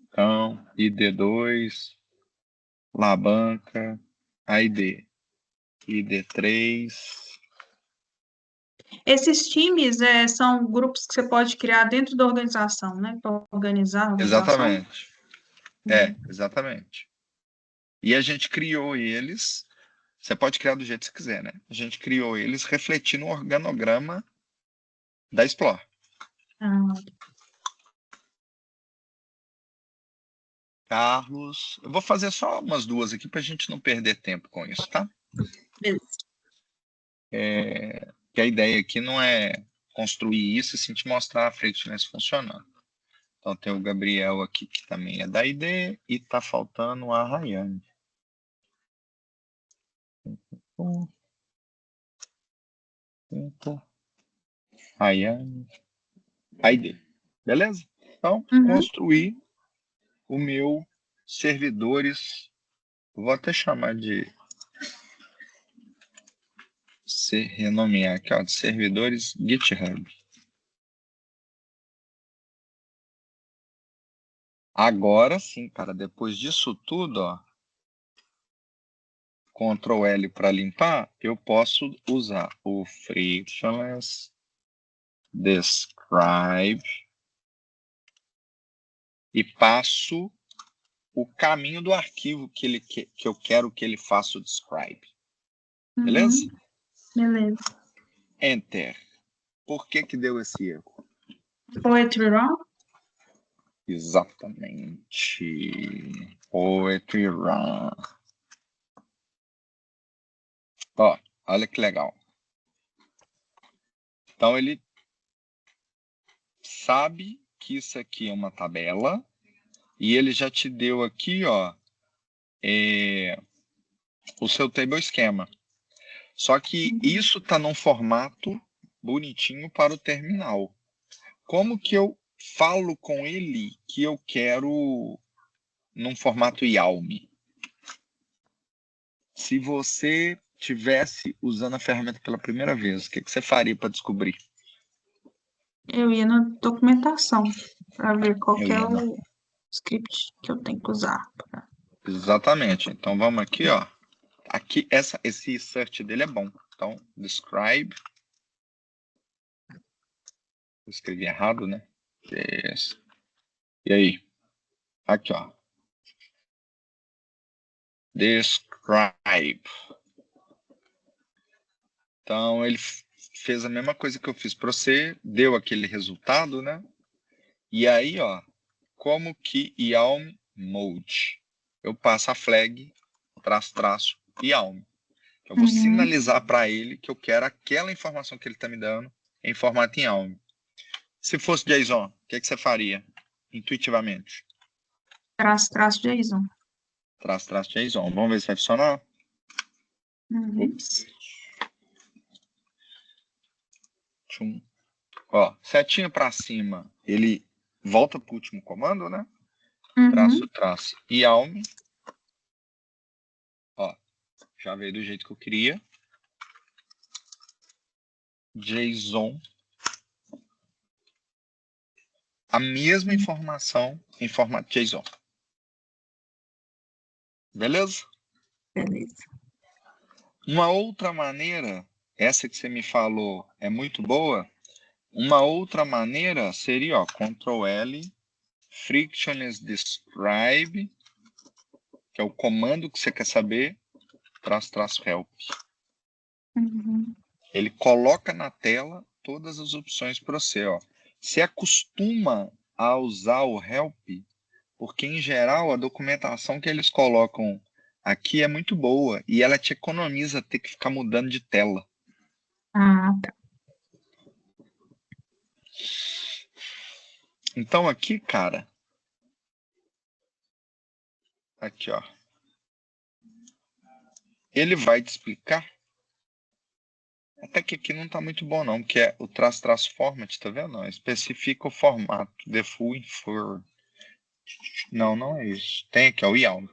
então, ID2, Labanca, ID3. Esses times são grupos que você pode criar dentro da organização, né? Para organizar a organização. Exatamente. Uhum. Exatamente. E a gente criou eles. Você pode criar do jeito que você quiser, né? A gente criou eles refletindo o organograma da Explore. Ah, Carlos, eu vou fazer só umas duas aqui para a gente não perder tempo com isso, tá? beleza. Que a ideia aqui não é construir isso e sim te mostrar a Frictionless funcionando. Então tem o Gabriel aqui que também é da ID e tá faltando a Rayane. Rayane, ID. Beleza? Então, Uhum. construir o meu servidores, vou até chamar de renomear aqui, ó, de servidores GitHub. Agora sim, cara, depois disso tudo, ó, Ctrl L para limpar, eu posso usar o Frictionless Describe e passo o caminho do arquivo que eu quero que ele faça o describe. Beleza? Uhum. Beleza. Enter. Por que deu esse erro? Poetry Run? Exatamente. Poetry Run. Ó, olha que legal. Então ele sabe que isso aqui é uma tabela e ele já te deu aqui, ó, o seu table schema. Só que isso está num formato bonitinho para o terminal. Como que eu falo com ele que eu quero num formato YAWM? Se você tivesse usando a ferramenta pela primeira vez, o que você faria para descobrir? Eu ia na documentação para ver qual Eu que é ia, o script que eu tenho que usar. exatamente. Então vamos aqui, ó. Aqui esse search dele é bom. Então describe. Eu escrevi errado, né? E aí? Aqui, ó. Describe. Então ele fez a mesma coisa que eu fiz para você, deu aquele resultado, né? E aí, ó, como que YAWM mode? Eu passo a flag, traço, YAWM. Eu vou Uhum. sinalizar para ele que eu quero aquela informação que ele está me dando em formato YAWM. Se fosse JSON, o que você faria intuitivamente? Traço JSON. Traço JSON. Vamos ver se vai funcionar? Uhum. Ups. Tchum. Ó, setinha para cima, ele volta para o último comando, né? Uhum. Traço, Yalm. Ó, já veio do jeito que eu queria. JSON. A mesma informação em formato JSON. Beleza? Beleza. Uma outra maneira, essa que você me falou é muito boa. Uma outra maneira seria, ó, Ctrl L, frictionless describe, que é o comando que você quer saber, --help. Uhum. Ele coloca na tela todas as opções para você, ó. Se acostuma a usar o help, porque em geral a documentação que eles colocam aqui é muito boa e ela te economiza ter que ficar mudando de tela. Ah, tá. Então aqui, cara, aqui, ó, ele vai te explicar. Até que aqui não tá muito bom não, porque é o --format, tá vendo? Especifica o formato, the full infer. Não é isso. Tem aqui, ó, o YAML.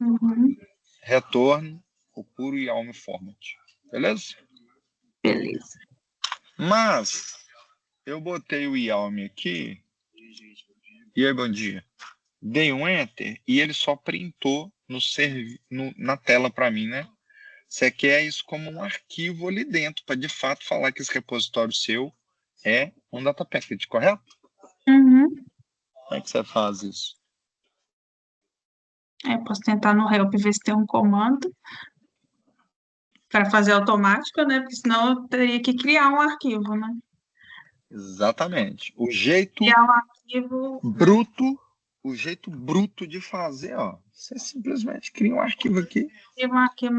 Uhum. Retorno o puro YAML format. Beleza? Beleza. Mas eu botei o YAML aqui. E aí, bom dia. Dei um enter e ele só printou na tela para mim, né? Você quer isso como um arquivo ali dentro, para de fato falar que esse repositório seu é um data package, correto? Uhum. Como é que você faz isso? Eu posso tentar no help ver se tem um comando para fazer automático, né? Porque senão eu teria que criar um arquivo, né? Exatamente. O jeito Criar um arquivo. bruto, o jeito bruto de fazer, ó. Você simplesmente cria um arquivo aqui, Criar um arquivo.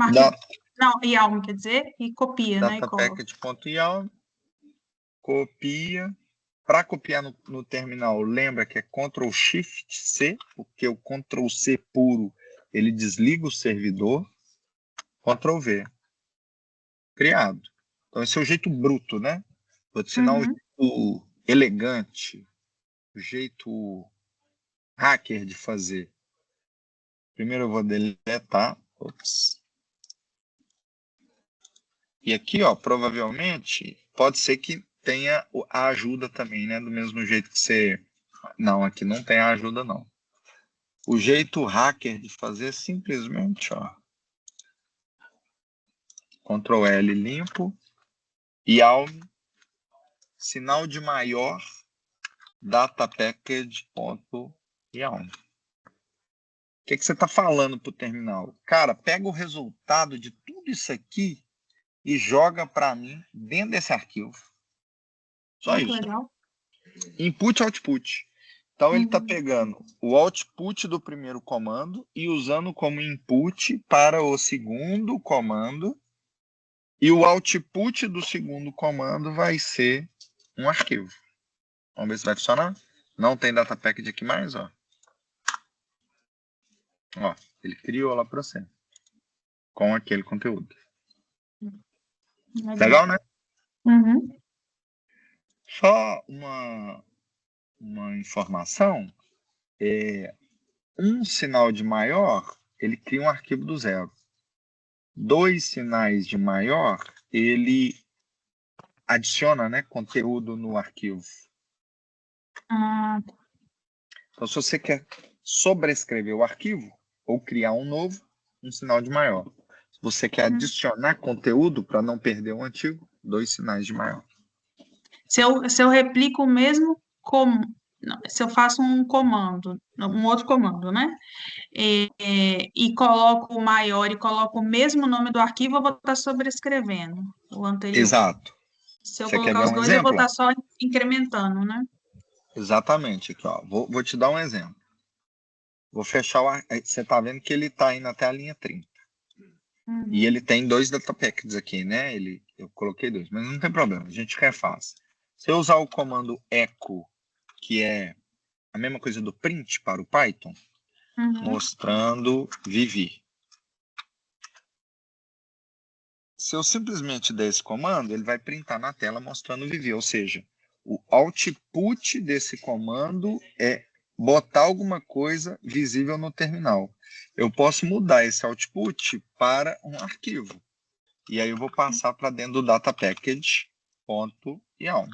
Não, YAML, quer dizer, e copia, né? E coloca. datapackage.yaml, copia. Para copiar no terminal, lembra que é Ctrl Shift C, porque o Ctrl C puro ele desliga o servidor. Ctrl V. Criado. Então esse é o jeito bruto, né? Vou te ensinar o Uhum. jeito elegante, o jeito hacker de fazer. Primeiro eu vou deletar. Ops. E aqui, ó, provavelmente, pode ser que tenha a ajuda também, né? Do mesmo jeito que você... Não, aqui não tem a ajuda, não. O jeito hacker de fazer é simplesmente, ó. Ctrl L limpo. YAML. Sinal de maior. Datapackage.yaml. O que você está falando para o terminal? Cara, pega o resultado de tudo isso aqui e joga para mim dentro desse arquivo. Só Muito isso. legal. Input, output. Então ele está Uhum. pegando o output do primeiro comando e usando como input para o segundo comando. E o output do segundo comando vai ser um arquivo. Vamos ver se vai funcionar. Não tem data package aqui mais, ó. Ó, ele criou lá para você. Com aquele conteúdo. Legal, né? Uhum. Só uma informação. Um sinal de maior, ele cria um arquivo do zero. 2 sinais de maior, ele adiciona, né, conteúdo no arquivo. Ah, Então, se você quer sobrescrever o arquivo ou criar um novo, um sinal de maior. Se você quer adicionar conteúdo para não perder o antigo, 2 sinais de maior. se eu replico o mesmo como se eu faço um comando, um outro comando, né? E coloco o maior e coloco o mesmo nome do arquivo, eu vou estar sobrescrevendo o anterior. Exato. Se eu Você quer colocar ver os um dois, eu vou exemplo? estar só incrementando, né? Exatamente. Aqui, ó. Vou te dar um exemplo. Vou fechar o... Você está vendo que ele está indo até a linha 30. E ele tem 2 data packages aqui, né? Eu coloquei 2, mas não tem problema, a gente refaz. Se eu usar o comando echo, que é a mesma coisa do print para o Python, mostrando Vivi. Se eu simplesmente der esse comando, ele vai printar na tela mostrando o Vivi, ou seja, o output desse comando é botar alguma coisa visível no terminal. Eu posso mudar esse output para um arquivo. E aí eu vou passar para dentro do data package.yaml.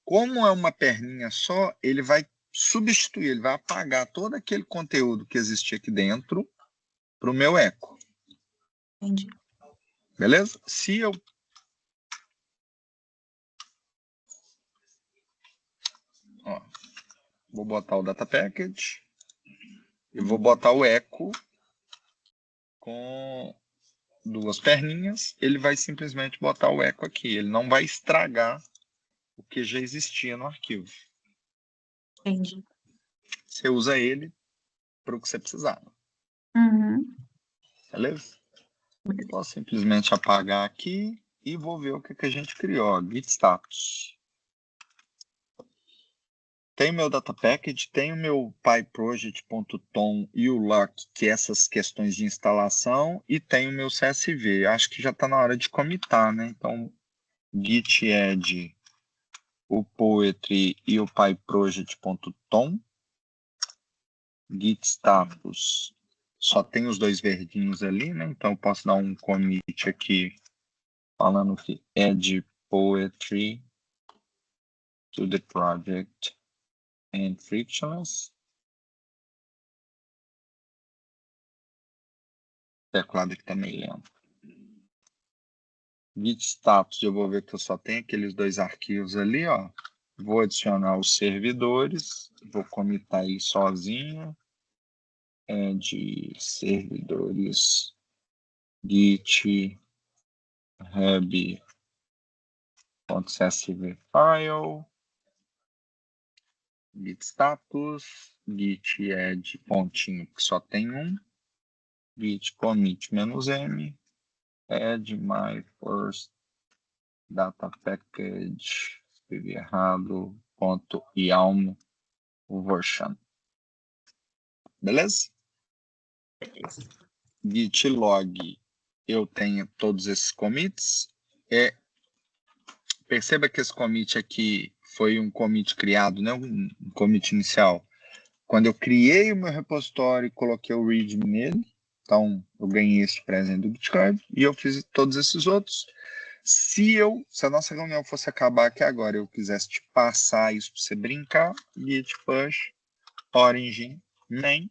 Como é uma perninha só, ele vai substituir, ele vai apagar todo aquele conteúdo que existia aqui dentro para o meu eco. Entendi. Beleza? Se eu vou botar o data package e vou botar o eco com duas perninhas, ele vai simplesmente botar o eco aqui, ele não vai estragar o que já existia no arquivo. Entendi. Você usa ele para o que você precisar. Uhum. Beleza? Posso simplesmente apagar aqui e vou ver o que a gente criou. Git status. Tem o meu data package, tem o meu pyproject.tom e o Luck, que é essas questões de instalação, e tem o meu CSV. Acho que já está na hora de comitar, né? Então, git add o Poetry e o pyproject.tom. Git status só tem os dois verdinhos ali, né? Então eu posso dar um commit aqui falando que add poetry to the project and frictionless. O teclado aqui tá meio lento. Git status, eu vou ver que eu só tenho aqueles dois arquivos ali, ó. Vou adicionar os servidores, vou commitar ele sozinho. Add servidores git hub.csv file, git status, git add pontinho que só tem um, git commit "-m, add my first data package, escrevi errado, ponto .yaml version. Beleza? Git log, eu tenho todos esses commits. Perceba que esse commit aqui foi um commit criado, né? Um commit inicial. Quando eu criei o meu repositório e coloquei o readme nele, então eu ganhei esse presente do GitHub e eu fiz todos esses outros. Se a nossa reunião fosse acabar aqui agora, eu quisesse te passar isso para você brincar, git push origin main,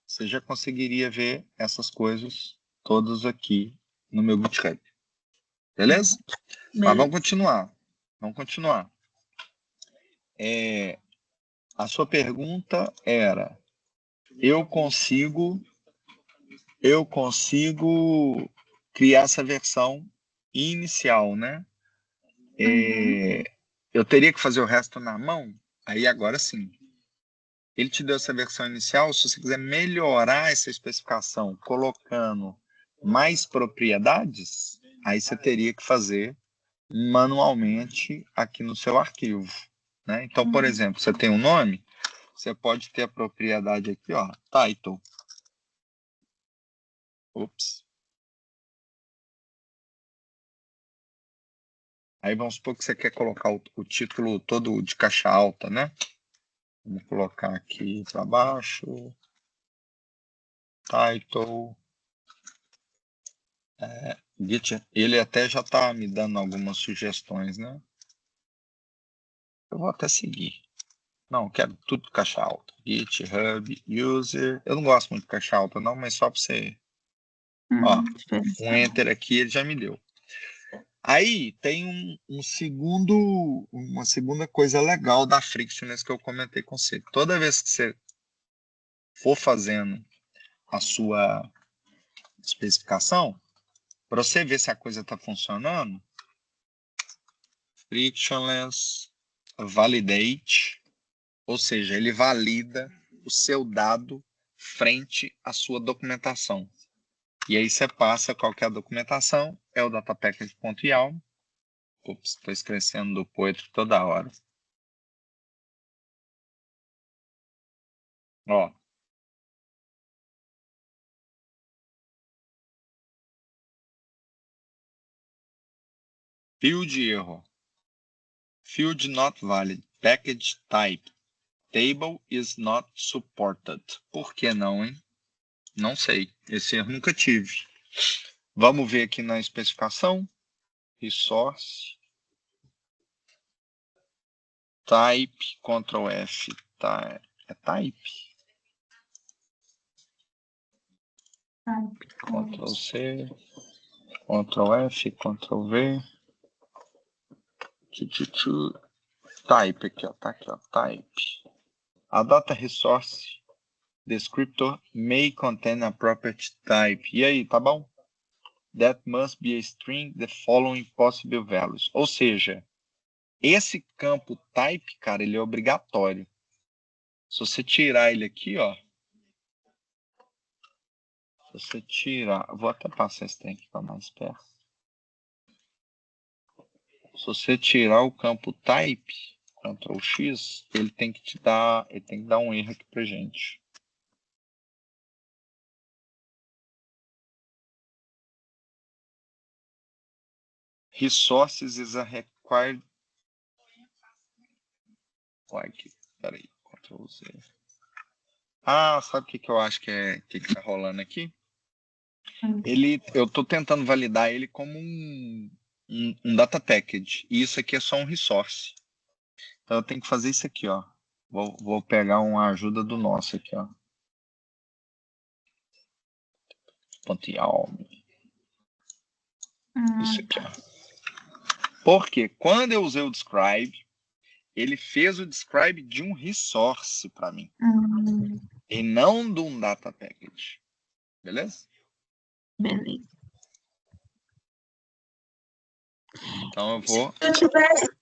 você já conseguiria ver essas coisas todas aqui no meu GitHub. Beleza? Mas vamos continuar. Vamos continuar. A sua pergunta era: eu consigo criar essa versão inicial, né? Eu teria que fazer o resto na mão? Aí agora sim. Ele te deu essa versão inicial. Se você quiser melhorar essa especificação colocando mais propriedades, aí você teria que fazer manualmente aqui no seu arquivo, né? Então, por exemplo, você tem um nome, você pode ter a propriedade aqui, ó, title. Ops. Aí vamos supor que você quer colocar o título todo de caixa alta, né? Vamos colocar aqui para baixo. Title. Git, ele até já está me dando algumas sugestões, né? Eu vou até seguir. Não, quero tudo de caixa alta. GitHub, user. Eu não gosto muito de caixa alta, não, mas só para você. Ó, um enter aqui ele já me deu. Aí tem uma segunda coisa legal da Frictionless que eu comentei com você. Toda vez que você for fazendo a sua especificação, para você ver se a coisa está funcionando, Frictionless validate, ou seja, ele valida o seu dado frente à sua documentação. E aí você passa qualquer documentação, é o datapackage.yaml. Ops, estou esquecendo do Poetry toda hora. Ó. Field erro. Field not valid. Package type. Table is not supported. Por que não, hein? Não sei. Esse erro nunca tive. Vamos ver aqui na especificação. Resource. Type. Ctrl F. Tá. É type? Ctrl C. Ctrl F. Ctrl V. Type aqui, ó. Tá aqui, ó. Type. A data resource descriptor may contain a property type. E aí, tá bom? That must be a string the following possible values. Ou seja, esse campo type, cara, ele é obrigatório. Se você tirar ele aqui, ó. Se você tirar... Vou até passar esse trem aqui para mais perto. Se você tirar o campo type, Ctrl X, ele tem que dar um erro aqui pra gente. Resources is a required... Peraí, Ctrl Z. Ah, sabe o que eu acho que tá rolando aqui? Eu tô tentando validar ele como um data package. E isso aqui é só um resource. Então eu tenho que fazer isso aqui, ó. Vou pegar uma ajuda do nosso aqui, ó. Isso aqui, ó. Porque quando eu usei o describe, ele fez o describe de um resource para mim. E não de um data package. Beleza? Beleza. Então eu vou...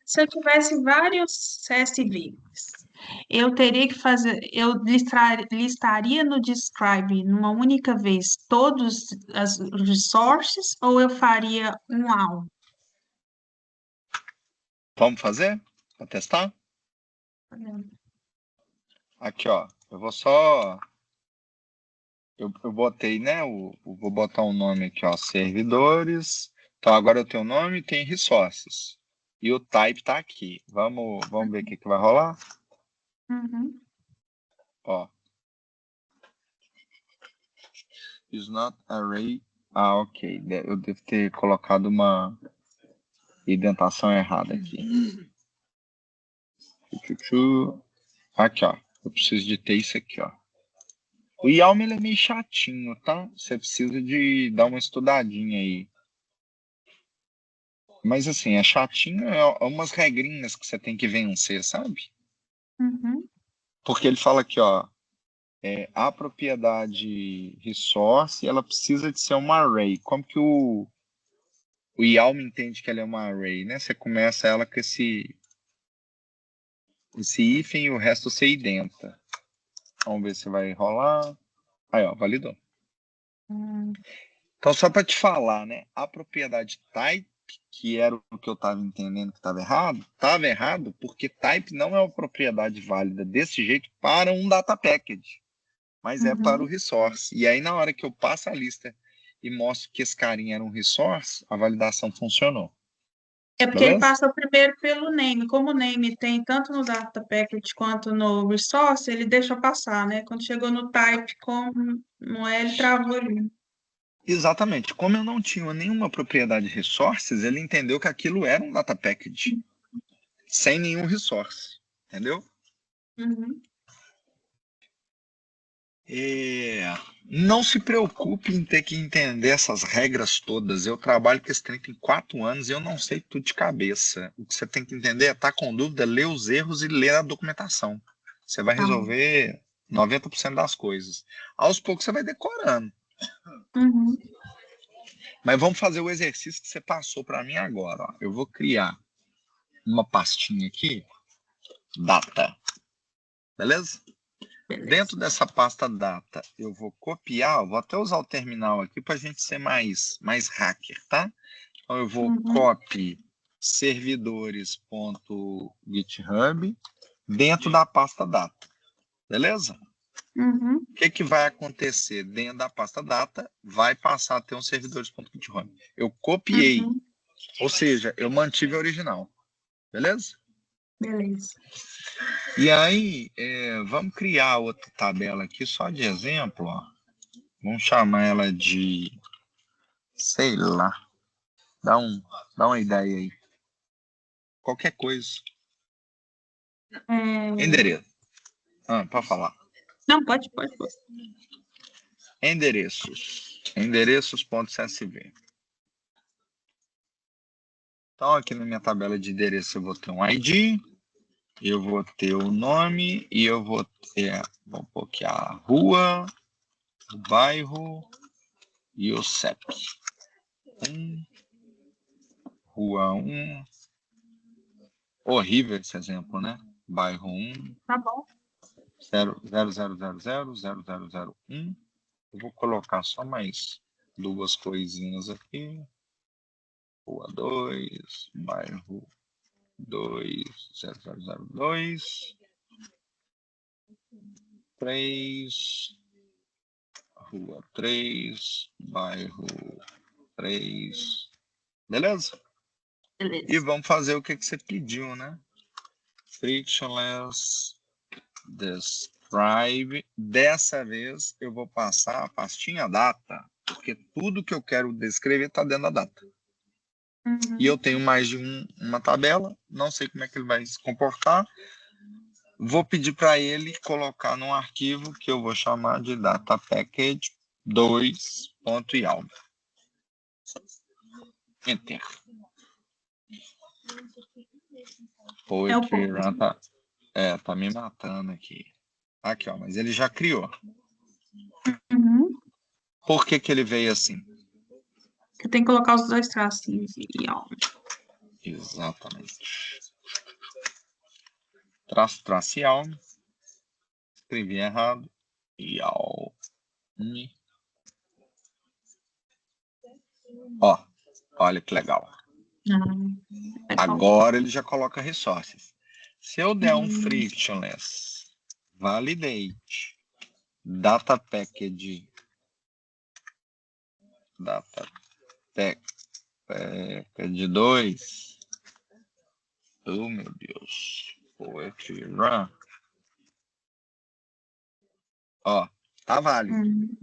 Se eu tivesse vários CSVs, eu teria que fazer, eu listaria no describe numa única vez todos as resources ou eu faria um a um? Vamos fazer? Para testar? Aqui, ó. Eu vou só... Eu botei, né? Vou botar um nome aqui, ó. Servidores. Então agora eu tenho o nome e tem resources. E o type tá aqui. Vamos ver o que vai rolar? Ó. Is not array. Ah, ok. Eu devo ter colocado uma indentação errada aqui. Aqui, ó. Eu preciso de ter isso aqui, ó. O Yalm, ele é meio chatinho, tá? Você precisa de dar uma estudadinha aí. Mas assim, é chatinho, é umas regrinhas que você tem que vencer, sabe? Porque ele fala aqui, ó, a propriedade resource, ela precisa de ser uma array. Como que o Yalm entende que ela é uma array, né? Você começa ela com esse hífen e o resto você identa. Vamos ver se vai rolar. Aí, ó, validou. Então, só para te falar, né? A propriedade type, que era o que eu estava entendendo que estava errado porque type não é uma propriedade válida desse jeito para um data package, mas é para o resource. E aí, na hora que eu passo a lista e mostro que esse carinha era um resource, a validação funcionou. É porque ele passa primeiro pelo name. Como o name tem tanto no data package quanto no resource, ele deixa passar, né? Quando chegou no type, como não é, ele travou ali. Exatamente. Como eu não tinha nenhuma propriedade resources, ele entendeu que aquilo era um data package sem nenhum resource. Entendeu? Não se preocupe em ter que entender essas regras todas. Eu trabalho com esse trem tem 4 anos e eu não sei tudo de cabeça. O que você tem que entender é estar com dúvida, ler os erros e ler a documentação. Você vai resolver 90% das coisas. Aos poucos você vai decorando. Mas vamos fazer o exercício que você passou para mim agora. Ó. Eu vou criar uma pastinha aqui, data. Beleza? Dentro dessa pasta data, eu vou copiar, vou até usar o terminal aqui para a gente ser mais hacker, tá? Então, eu vou copy servidores.github dentro da pasta data, beleza? O que vai acontecer? Dentro da pasta data, vai passar a ter um servidores.github. Eu copiei Ou seja, eu mantive a original. Beleza? Beleza. E aí, vamos criar outra tabela aqui, só de exemplo, ó. Vamos chamar ela de, sei lá, dá uma ideia aí. Qualquer coisa. Endereço. Pode falar. Não, pode. Endereços. Endereços.csv. Então, aqui na minha tabela de endereço, eu vou ter um ID, eu vou ter o nome e eu vou ter, vamos pôr aqui a rua, o bairro e o CEP. Rua 1. Horrível esse exemplo, né? Bairro 1. Tá bom. 0000001. Eu vou colocar só mais duas coisinhas aqui. Rua 2, bairro 2, 0002. 3, rua 3, bairro 3. Beleza? Beleza. E vamos fazer o que você pediu, né? Frictionless describe. Dessa vez eu vou passar a pastinha data, porque tudo que eu quero descrever está dentro da data. E eu tenho mais de uma tabela, não sei como é que ele vai se comportar. Vou pedir para ele colocar num arquivo que eu vou chamar de data package 2.yaml. Enter. Poetry Run tá me matando aqui. Aqui, ó, mas ele já criou. Por que ele veio assim? Eu tenho que colocar os dois tracinhos e ó. Exatamente. Traço e alm. Escrevi errado. E alm. Ó, olha que legal. Agora ele já coloca resources. Se eu der um frictionless validate data package 2. Oh, meu Deus. Poetry Run. Ó, tá válido.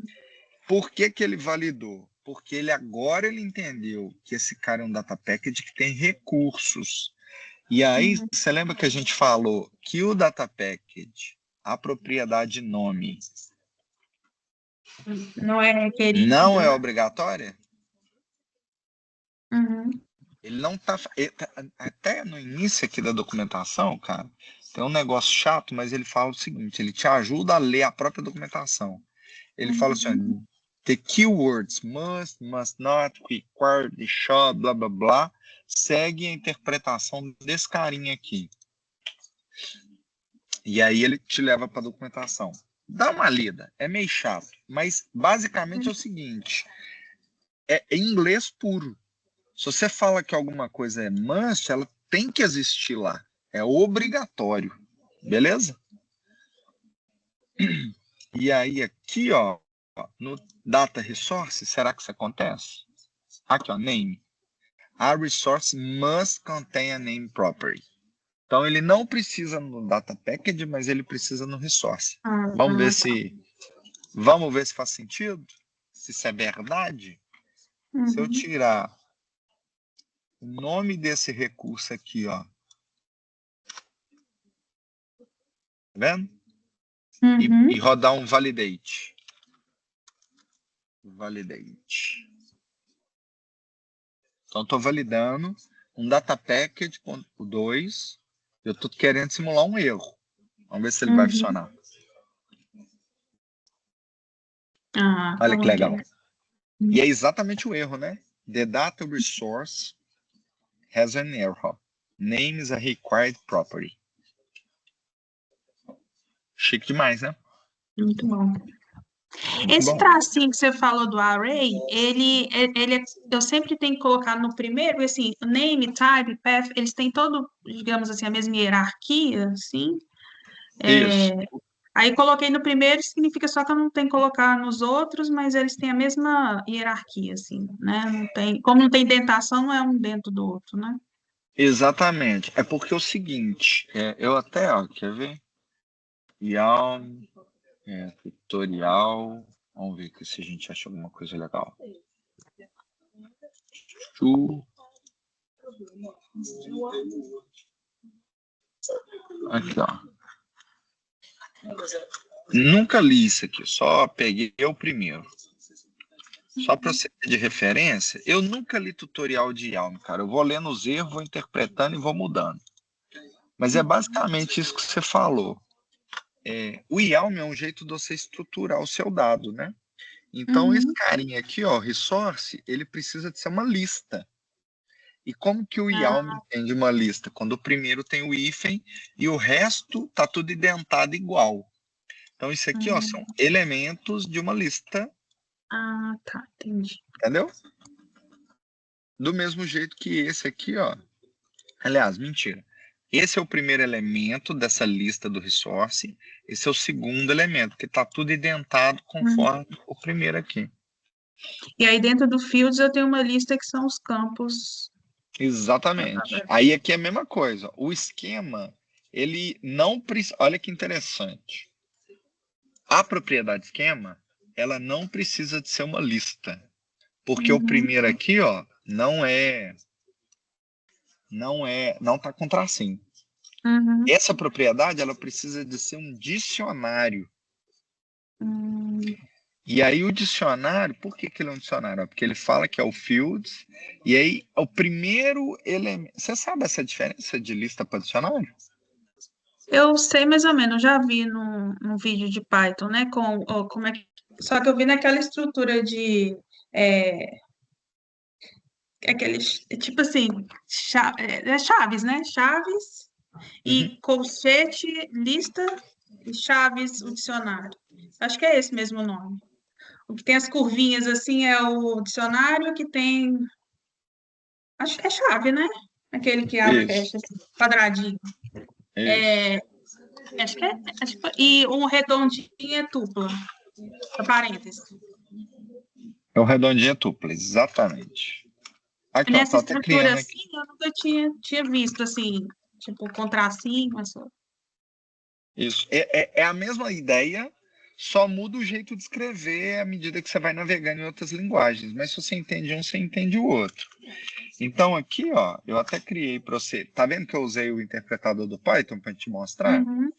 Por que ele validou? Porque agora ele entendeu que esse cara é um data package que tem recursos. E aí, você lembra que a gente falou que o data package, a propriedade nome, não é requerido. Não é obrigatória? Ele não tá. Até no início aqui da documentação, cara, tem um negócio chato, mas ele fala o seguinte: ele te ajuda a ler a própria documentação. Ele fala assim: the keywords must not, required, shall, blá blá blá, segue a interpretação desse carinha aqui. E aí ele te leva para a documentação. Dá uma lida, é meio chato, mas basicamente é o seguinte: é inglês puro. Se você fala que alguma coisa é must, ela tem que existir lá. É obrigatório. Beleza? E aí aqui, ó, no Data Resource, será que isso acontece? Aqui, ó, name. A resource must contain a name property. Então, ele não precisa no Data Package, mas ele precisa no Resource. Vamos ver se faz sentido? Se isso é verdade? Se eu tirar o nome desse recurso aqui, ó. Tá vendo? E rodar um validate. Validate. Então, estou validando um data package 2. Eu estou querendo simular um erro. Vamos ver se ele vai funcionar. Olha que legal. E é exatamente o erro, né? The data resource has an error. Name is a required property. Chique demais, né? Muito bom. Esse tracinho que você falou do array, eu sempre tenho que colocar no primeiro, assim, name, type, path, eles têm todo, digamos assim, a mesma hierarquia, assim. Isso. Aí coloquei no primeiro, significa só que eu não tenho que colocar nos outros, mas eles têm a mesma hierarquia, assim, né? Não tem, como não tem dentação, não é um dentro do outro, né? Exatamente. É porque é o seguinte, eu até, ó, quer ver? Yawn, tutorial. Vamos ver aqui se a gente acha alguma coisa legal. Aqui, ó. Nunca li isso aqui, só peguei o primeiro. Só para você ter de referência, eu nunca li tutorial de Yalm, cara. Eu vou lendo os erros, vou interpretando e vou mudando. Mas é basicamente isso que você falou. O Yalm é um jeito de você estruturar o seu dado, né? Então, esse Uhum. carinha aqui, ó, resource, ele precisa de ser uma lista. E como que o Yalm Ah, entende uma lista? Quando o primeiro tem o hífen e o resto tá tudo identado igual. Então, isso aqui, ó, são uhum. elementos de uma lista, Ah, tá, entendi. entendeu? Do mesmo jeito que esse aqui, ó. Aliás, mentira. Esse é o primeiro elemento dessa lista do resource. Esse é o segundo elemento, que está tudo identado Uhum. conforme o primeiro aqui. E aí dentro do Fields eu tenho uma lista que são os campos da Exatamente. tabela. Aí aqui é a mesma coisa. O esquema, ele não precisa. Olha que interessante. A propriedade esquema, ela não precisa de ser uma lista. Porque o Uhum, primeiro aqui, ó, não está com tracinho. uhum, Essa propriedade, ela precisa de ser um dicionário. uhum. E aí o dicionário, por que ele é um dicionário? Porque ele fala que é o fields, e aí o primeiro elemento. Você sabe essa diferença de lista para dicionário? Eu sei mais ou menos, já vi num vídeo de Python, né? Como é que, só que eu vi naquela estrutura de é, tipo assim, chaves, né? Chaves Uhum. e colchete, lista e chaves, o dicionário. Acho que é esse mesmo o nome. O que tem as curvinhas assim é o dicionário, que tem. Acho que é chave, né? Aquele que abre e Isso, fecha, assim, quadradinho. isso. Acho que é. E um redondinho é tupla, parênteses. É o redondinha tupla, exatamente. Aqui, ó, Nessa tá até estrutura criando assim, aqui. eu nunca tinha visto assim, tipo, com tracinho, assim. Isso. É a mesma ideia, só muda o jeito de escrever à medida que você vai navegando em outras linguagens. Mas se você entende um, você entende o outro. Então aqui, ó, eu até criei para você. Tá vendo que eu usei o interpretador do Python para te mostrar? Uhum,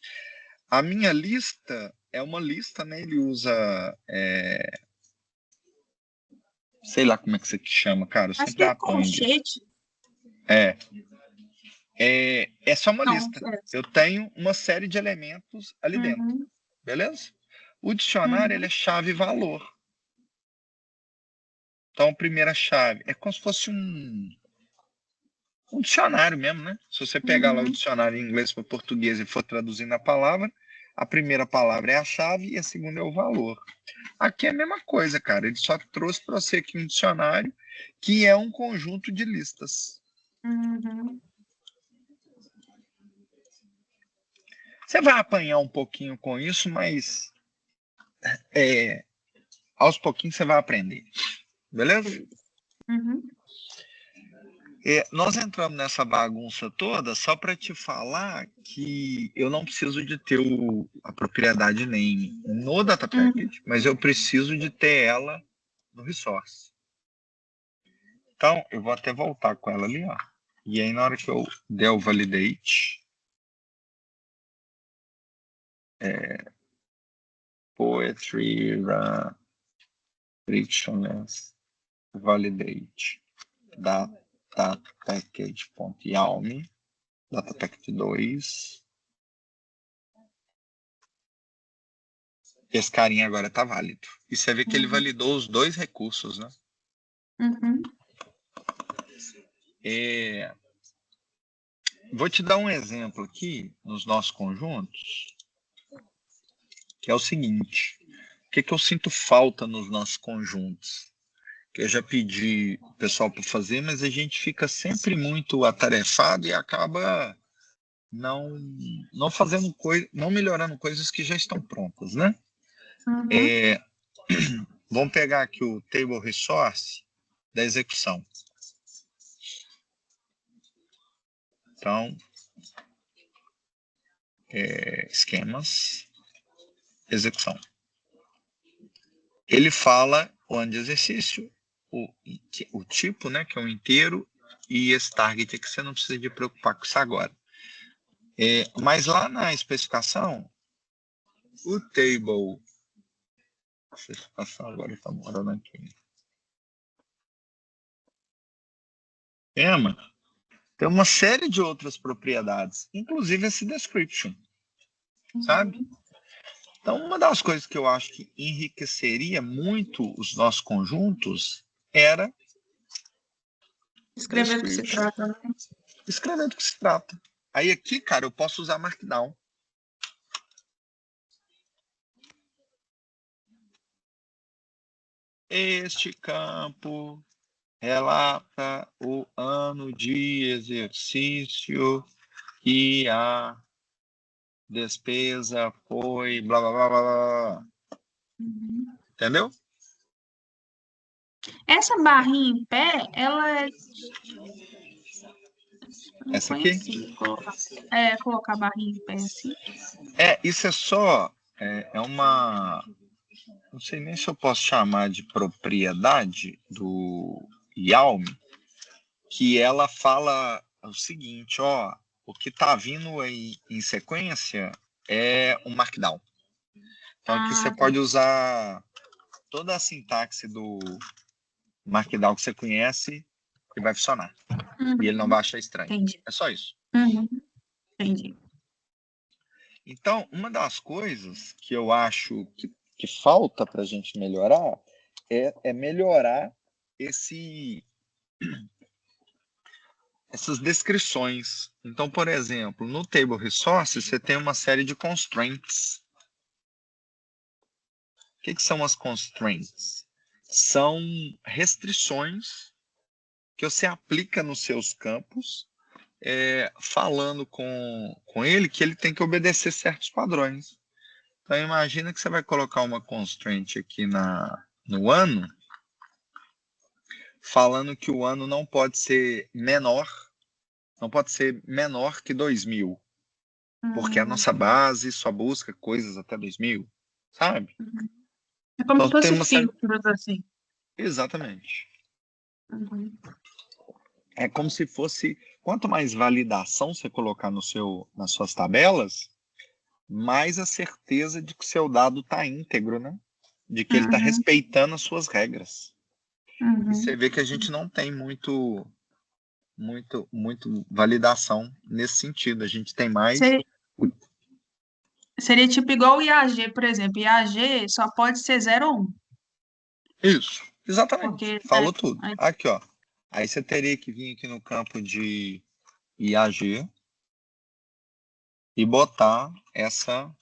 A minha lista é uma lista, né? Ele usa, sei lá como é que você chama, cara. Eu acho que sempre é apanho disso. colchete. É, é só uma Não, lista. Eu tenho uma série de elementos ali dentro, uhum, beleza? O dicionário ele é uhum, chave e valor. Então, a primeira chave é como se fosse um dicionário mesmo, né? Se você pegar lá o uhum, dicionário em inglês para português e for traduzindo a palavra, a primeira palavra é a chave e a segunda é o valor. Aqui é a mesma coisa, cara. Ele só trouxe para você aqui um dicionário que é um conjunto de listas. uhum. Você vai apanhar um pouquinho com isso, mas é, aos pouquinhos você vai aprender. Beleza? Uhum. Nós entramos nessa bagunça toda só para te falar que eu não preciso de ter a propriedade name no data Uhum. package, mas eu preciso de ter ela no resource. Então, eu vou até voltar com ela ali, ó. E aí, na hora que eu der o validate, poetry run frictionless validate data package.yalm, data package 2. Esse carinha agora tá válido. E você vê que ele Uhum. validou os dois recursos, né? Uhum. É, vou te dar um exemplo aqui nos nossos conjuntos, que é o seguinte: o que eu sinto falta nos nossos conjuntos? Que eu já pedi o pessoal para fazer, mas a gente fica sempre muito atarefado e acaba não, não fazendo coisa, não melhorando coisas que já estão prontas, né? Uhum. Vamos pegar aqui o Table Resource da execução. Então, esquemas, execução. Ele fala o ano de exercício, o tipo, né, que é um inteiro, e esse target é que você não precisa de preocupar com isso agora. Mas lá na especificação, o table, a especificação agora está morando aqui. Tema tem uma série de outras propriedades, inclusive esse description, sabe? Então, uma das coisas que eu acho que enriqueceria muito os nossos conjuntos era Escrever do que se description, trata, né? escrever do que se trata. Aí aqui, cara, eu posso usar Markdown. Este campo relata o ano de exercício e a despesa foi blá blá blá blá blá. Uhum. Entendeu? Essa barrinha em pé, ela é. Eu não Essa aqui? conheci colocar a barrinha em pé assim. Isso é só. É uma. Não sei nem se eu posso chamar de propriedade do Yalm, que ela fala o seguinte, ó, o que está vindo aí em sequência é um Markdown. Então aqui você Tá. pode usar toda a sintaxe do Markdown que você conhece e vai funcionar. E ele não vai achar estranho. Entendi. É só isso. Entendi. Então, uma das coisas que eu acho que falta para a gente melhorar é melhorar essas descrições. Então, por exemplo, no Table Resources, você tem uma série de constraints. O que são as constraints? São restrições que você aplica nos seus campos, falando com ele que ele tem que obedecer certos padrões. Então, imagina que você vai colocar uma constraint aqui no ano, falando que o ano não pode ser menor que 2000, porque a nossa base só busca coisas até 2000, sabe? É como Então se tem fosse uma série... filtros, assim. Exatamente. É como se fosse, quanto mais validação você colocar nas suas tabelas, mais a certeza de que o seu dado está íntegro, né? De que ele está respeitando as suas regras. E você vê que a gente não tem muito validação nesse sentido. A gente tem mais... Seria tipo igual o IAG, por exemplo. IAG só pode ser 0 ou 1. Isso, exatamente. Porque, Falou tudo. Aqui, ó. Aí você teria que vir aqui no campo de IAG e botar essa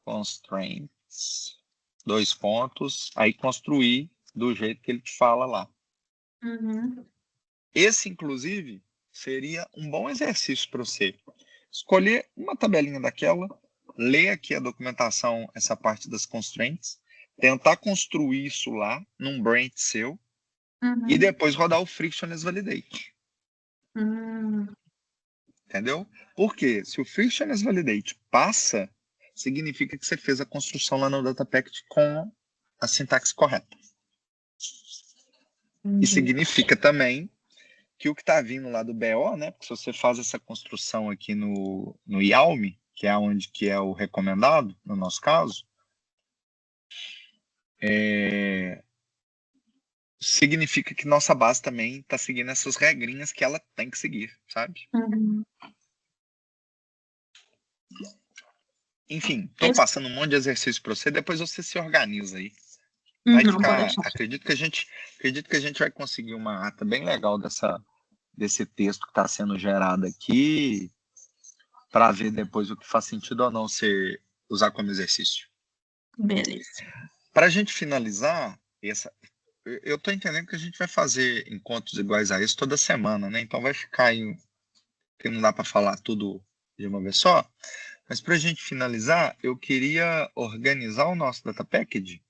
constraints, 2 pontos, aí construir do jeito que ele te fala lá. Esse, inclusive, seria um bom exercício para você escolher uma tabelinha daquela, ler aqui a documentação, essa parte das constraints, tentar construir isso lá num branch seu e depois rodar o frictionless validate. Entendeu? Porque se o frictionless validate passa, significa que você fez a construção lá no Datapact com a sintaxe correta. E significa também que o que está vindo lá do BO, né? Porque se você faz essa construção aqui no Yalm, que é onde que é o recomendado, no nosso caso, significa que nossa base também está seguindo essas regrinhas que ela tem que seguir, sabe? Enfim, estou passando um monte de exercício para você, depois você se organiza aí. Vai ficar, acredito que a gente vai conseguir uma ata bem legal desse texto que está sendo gerado aqui, para ver depois o que faz sentido ou não você usar como exercício. Beleza. Para a gente finalizar, eu estou entendendo que a gente vai fazer encontros iguais a esse toda semana, né? Então vai ficar aí porque não dá para falar tudo de uma vez só. Mas para a gente finalizar, eu queria organizar o nosso data package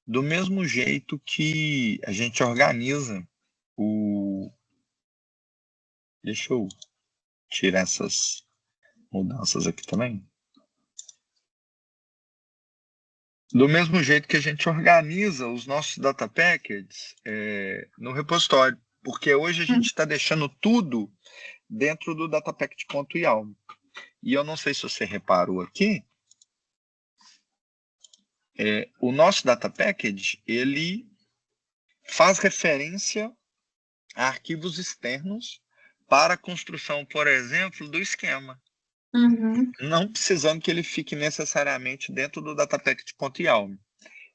do mesmo jeito que a gente organiza o... Deixa eu tirar essas mudanças aqui também. Do mesmo jeito que a gente organiza os nossos data packages no repositório, porque hoje a gente está deixando tudo dentro do data package.yalm. E eu não sei se você reparou aqui, o nosso data package, ele faz referência a arquivos externos para a construção, por exemplo, do esquema. Uhum. Não precisando que ele fique necessariamente dentro do data package.yalm.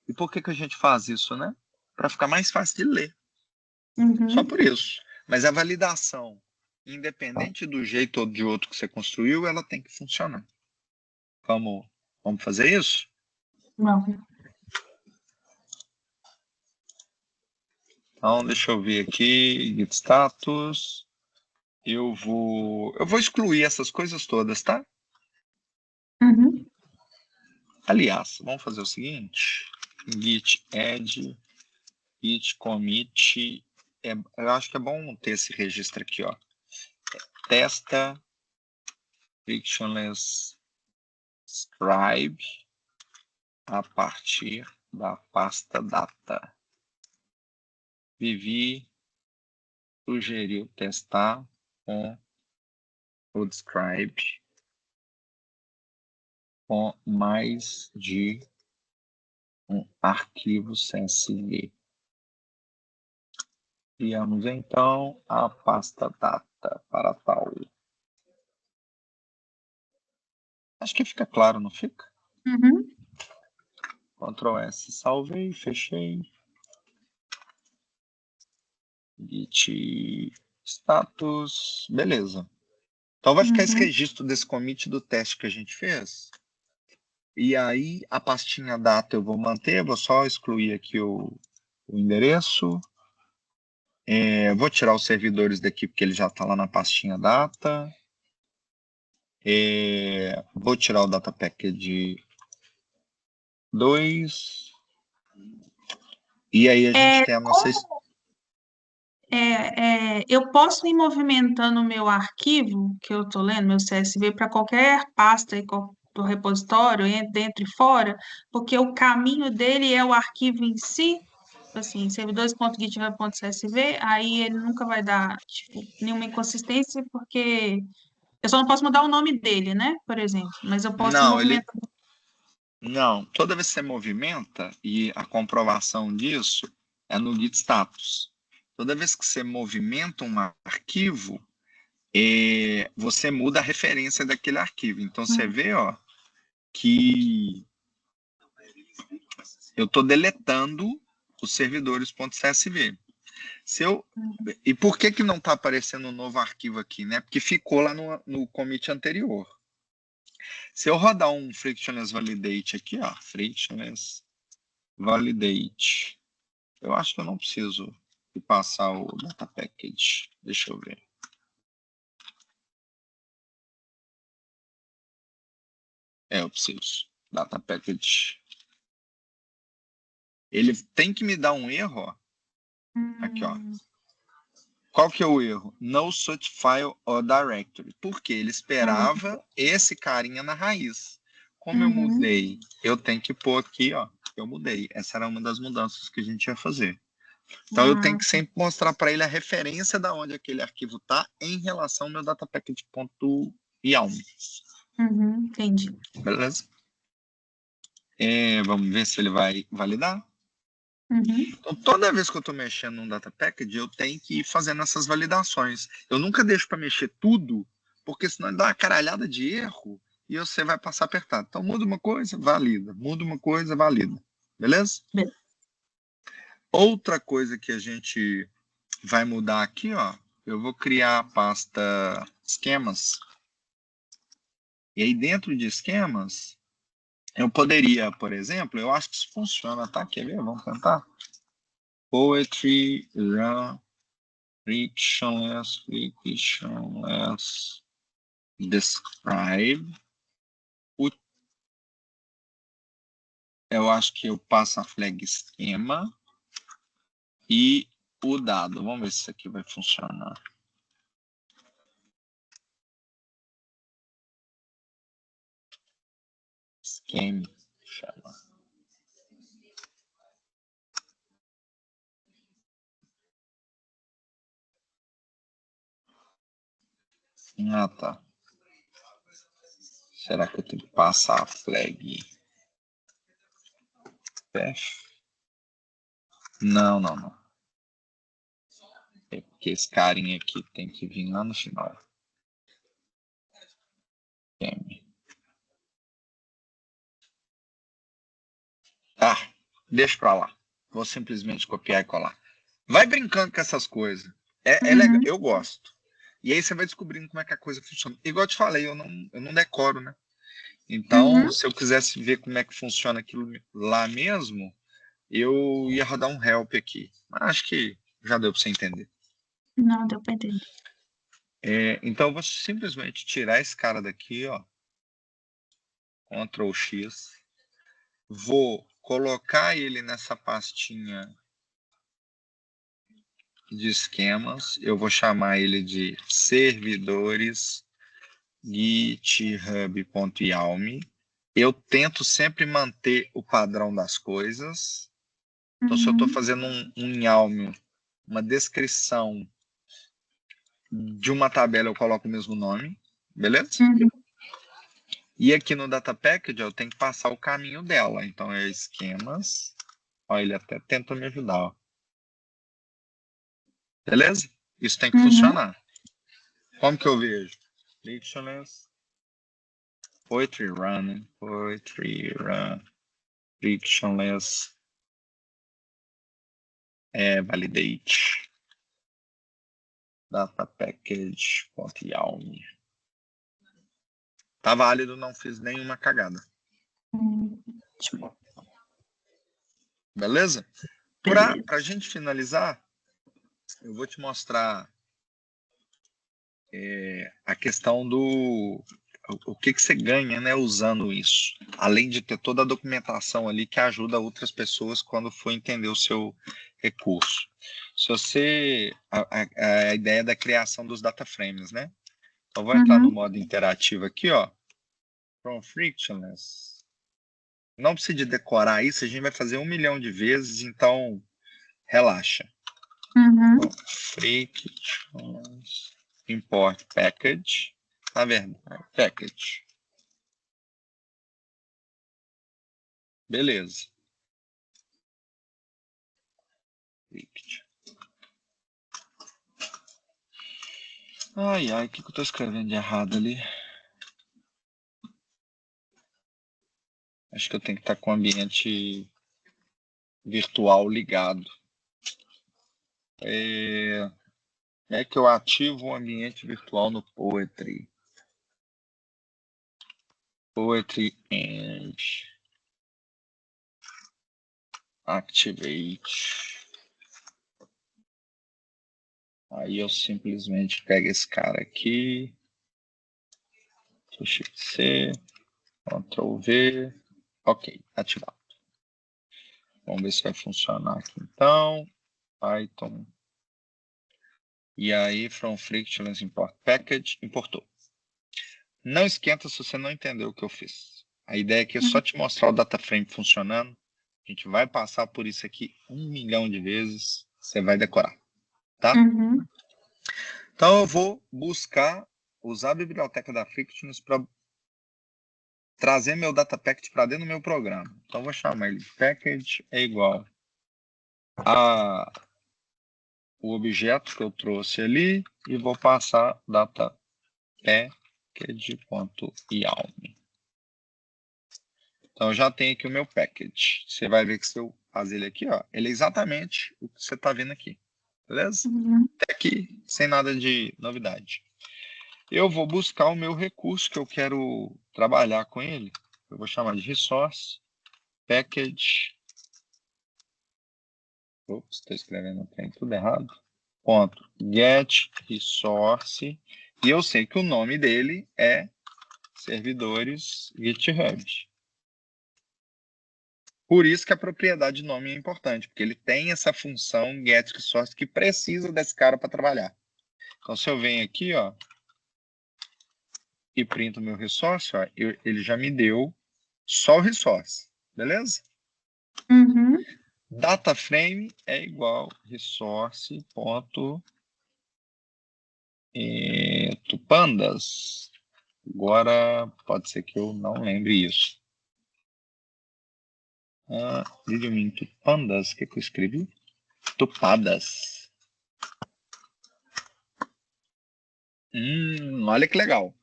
E por que a gente faz isso, né? Para ficar mais fácil de ler. Só Uhum. por isso. Mas a validação, independente do jeito ou de outro que você construiu, ela tem que funcionar. Vamos fazer isso? Não. Então, deixa eu ver aqui, git status. Eu vou excluir essas coisas todas, tá? Uhum. Aliás, vamos fazer o seguinte: git add, git commit. Eu acho que é bom ter esse registro aqui, ó. Testa frictionless scribe a partir da pasta data. Vivi sugeriu testar com o scribe com mais de um arquivo CSV. Criamos então a pasta data para tal. Acho que fica claro, não fica? Uhum. Ctrl S, salvei, fechei. Git status, beleza. Então vai ficar esse Uhum. registro desse commit do teste que a gente fez. E aí a pastinha data eu vou manter, vou só excluir aqui o endereço. Vou tirar os servidores daqui porque ele já está lá na pastinha data. Vou tirar o data package 2. E aí a gente tem a nossa... Eu posso ir movimentando o meu arquivo que eu estou lendo, meu CSV, para qualquer pasta do repositório, dentro e fora, porque o caminho dele é o arquivo em si, assim, servidores.github.csv, aí ele nunca vai dar, tipo, nenhuma inconsistência, porque eu só não posso mudar o nome dele, né, por exemplo, mas eu posso ir Não, movimentando. não, toda vez que você movimenta, e a comprovação disso é no git status. Toda vez que você movimenta um arquivo, você muda a referência daquele arquivo. Então você vê, ó, que eu estou deletando os servidores.csv. E por que não está aparecendo um novo arquivo aqui, né? Porque ficou lá no commit anterior. Se eu rodar um frictionless validate aqui, ó, frictionless validate, eu acho que eu não preciso passar o data package. Deixa eu ver. Eu preciso. Data package. Ele tem que me dar um erro, ó. Aqui, ó. Qual que é o erro? No such file or directory. Porque ele esperava esse carinha na raiz. Como eu mudei, eu tenho que pôr aqui, ó. Eu mudei. Essa era uma das mudanças que a gente ia fazer. Então eu tenho que sempre mostrar para ele a referência da onde aquele arquivo está em relação ao meu data package.yalm. Entendi. Beleza? Vamos ver se ele vai validar. Então, toda vez que eu estou mexendo num data package, eu tenho que ir fazendo essas validações. Eu nunca deixo para mexer tudo, porque senão dá uma caralhada de erro e você vai passar apertado. Então, muda uma coisa, valida. Muda uma coisa, valida. Beleza? Beleza. Outra coisa que a gente vai mudar aqui, ó. Eu vou criar a pasta esquemas. E aí, dentro de esquemas, eu poderia, por exemplo, eu acho que isso funciona, tá? Quer ver? Vamos tentar? Poetry, run, frictionless describe. Eu acho que eu passo a flag esquema e o dado. Vamos ver se isso aqui vai funcionar. Scheme, chama. Ah, tá. Será que eu tenho que passar a flag? Não. É porque esse carinha aqui tem que vir lá no final. Ah, deixa pra lá. Vou simplesmente copiar e colar. Vai brincando com essas coisas. É legal, eu gosto. E aí você vai descobrindo como é que a coisa funciona. Igual eu te falei, eu não decoro, né? Então, se eu quisesse ver como é que funciona aquilo lá mesmo, eu ia rodar um help aqui. Mas acho que já deu para você entender. Não, deu para entender. Então, eu vou simplesmente tirar esse cara daqui, ó. Ctrl X. Vou colocar ele nessa pastinha de esquemas. Eu vou chamar ele de servidores github.yalm. Eu tento sempre manter o padrão das coisas. Então, se eu estou fazendo um YAML, uma descrição de uma tabela, eu coloco o mesmo nome, beleza? E aqui no Data Package, eu tenho que passar o caminho dela. Então, é esquemas. Ó, ele até tenta me ajudar. Ó. Beleza? Isso tem que funcionar. Como que eu vejo? Frictionless. Poetry run. Frictionless. Validate. Data package.yalm. Tá válido, não fiz nenhuma cagada. Beleza? Para a gente finalizar, eu vou te mostrar a questão do o que você ganha, né, usando isso. Além de ter toda a documentação ali que ajuda outras pessoas quando for entender o seu recurso. Se você a ideia da criação dos data frames, né? Então vou entrar no modo interativo aqui, ó. From frictionless. Não precisa de decorar isso, a gente vai fazer 1 milhão de vezes, então relaxa. Frictionless import package. Tá vendo? Package. Beleza. Ai, o que eu tô escrevendo de errado ali? Acho que eu tenho que estar com o ambiente virtual ligado. É que eu ativo o ambiente virtual no Poetry. Poetry and Activate. Aí eu simplesmente pego esse cara aqui. Shift C. Ctrl V. Ok, ativado. Vamos ver se vai funcionar aqui então. Python. E aí, from frictionless import package, importou. Não esquenta se você não entendeu o que eu fiz. A ideia aqui é só te mostrar o data frame funcionando. A gente vai passar por isso aqui 1 milhão de vezes. Você vai decorar, tá? Então eu vou buscar, usar a biblioteca da Frictionless para trazer meu data package para dentro do meu programa. Então eu vou chamar ele de package é igual a o objeto que eu trouxe ali e vou passar data package.yalm. Então, eu já tenho aqui o meu package. Você vai ver que se eu fazer ele aqui, ó, ele é exatamente o que você está vendo aqui. Beleza? Até aqui, sem nada de novidade. Eu vou buscar o meu recurso que eu quero trabalhar com ele. Eu vou chamar de resource, package. Ops, estou escrevendo o trem tudo errado. Ponto. Get resource. E eu sei que o nome dele é servidores GitHub. Por isso que a propriedade de nome é importante, porque ele tem essa função get resource que precisa desse cara para trabalhar. Então, se eu venho aqui, ó, e printo o meu resource, ó, ele já me deu só o resource, beleza? Uhum. Data frame é igual resource.tupandas. Agora, pode ser que eu não lembre isso. Did you mean tupandas? O que eu escrevi? Tupadas. Olha que legal.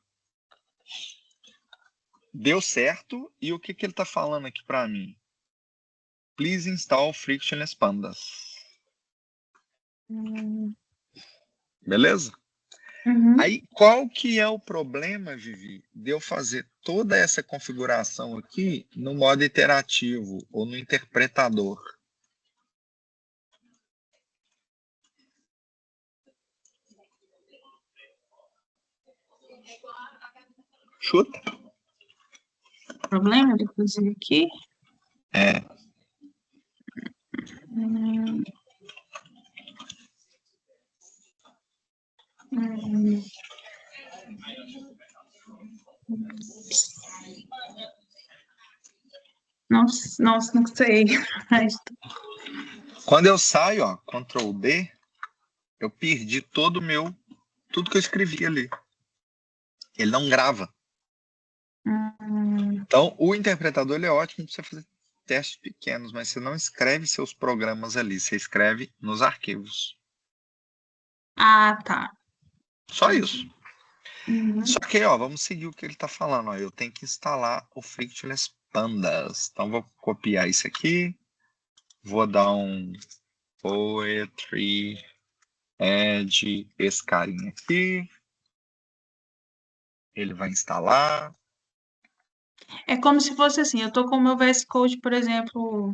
Deu certo. E o que ele está falando aqui para mim? Please install Frictionless Pandas. Beleza? Uhum. Aí, qual que é o problema, Vivi, de eu fazer toda essa configuração aqui no modo iterativo ou no interpretador? Chuta. Problema, inclusive, aqui. É. Hum, hum. Nossa, não sei. Quando eu saio, ó, Ctrl D, eu perdi todo o meu, tudo que eu escrevi ali. Ele não grava. Então, o interpretador ele é ótimo para você fazer testes pequenos, mas você não escreve seus programas ali, você escreve nos arquivos. Ah, tá. Só isso. Uhum. Só que, ó, vamos seguir o que ele está falando. Ó. Eu tenho que instalar o Frictionless Pandas. Então, vou copiar isso aqui. Vou dar um Poetry Add esse carinha aqui. Ele vai instalar. É como se fosse assim, eu tô com o meu VS Code, por exemplo,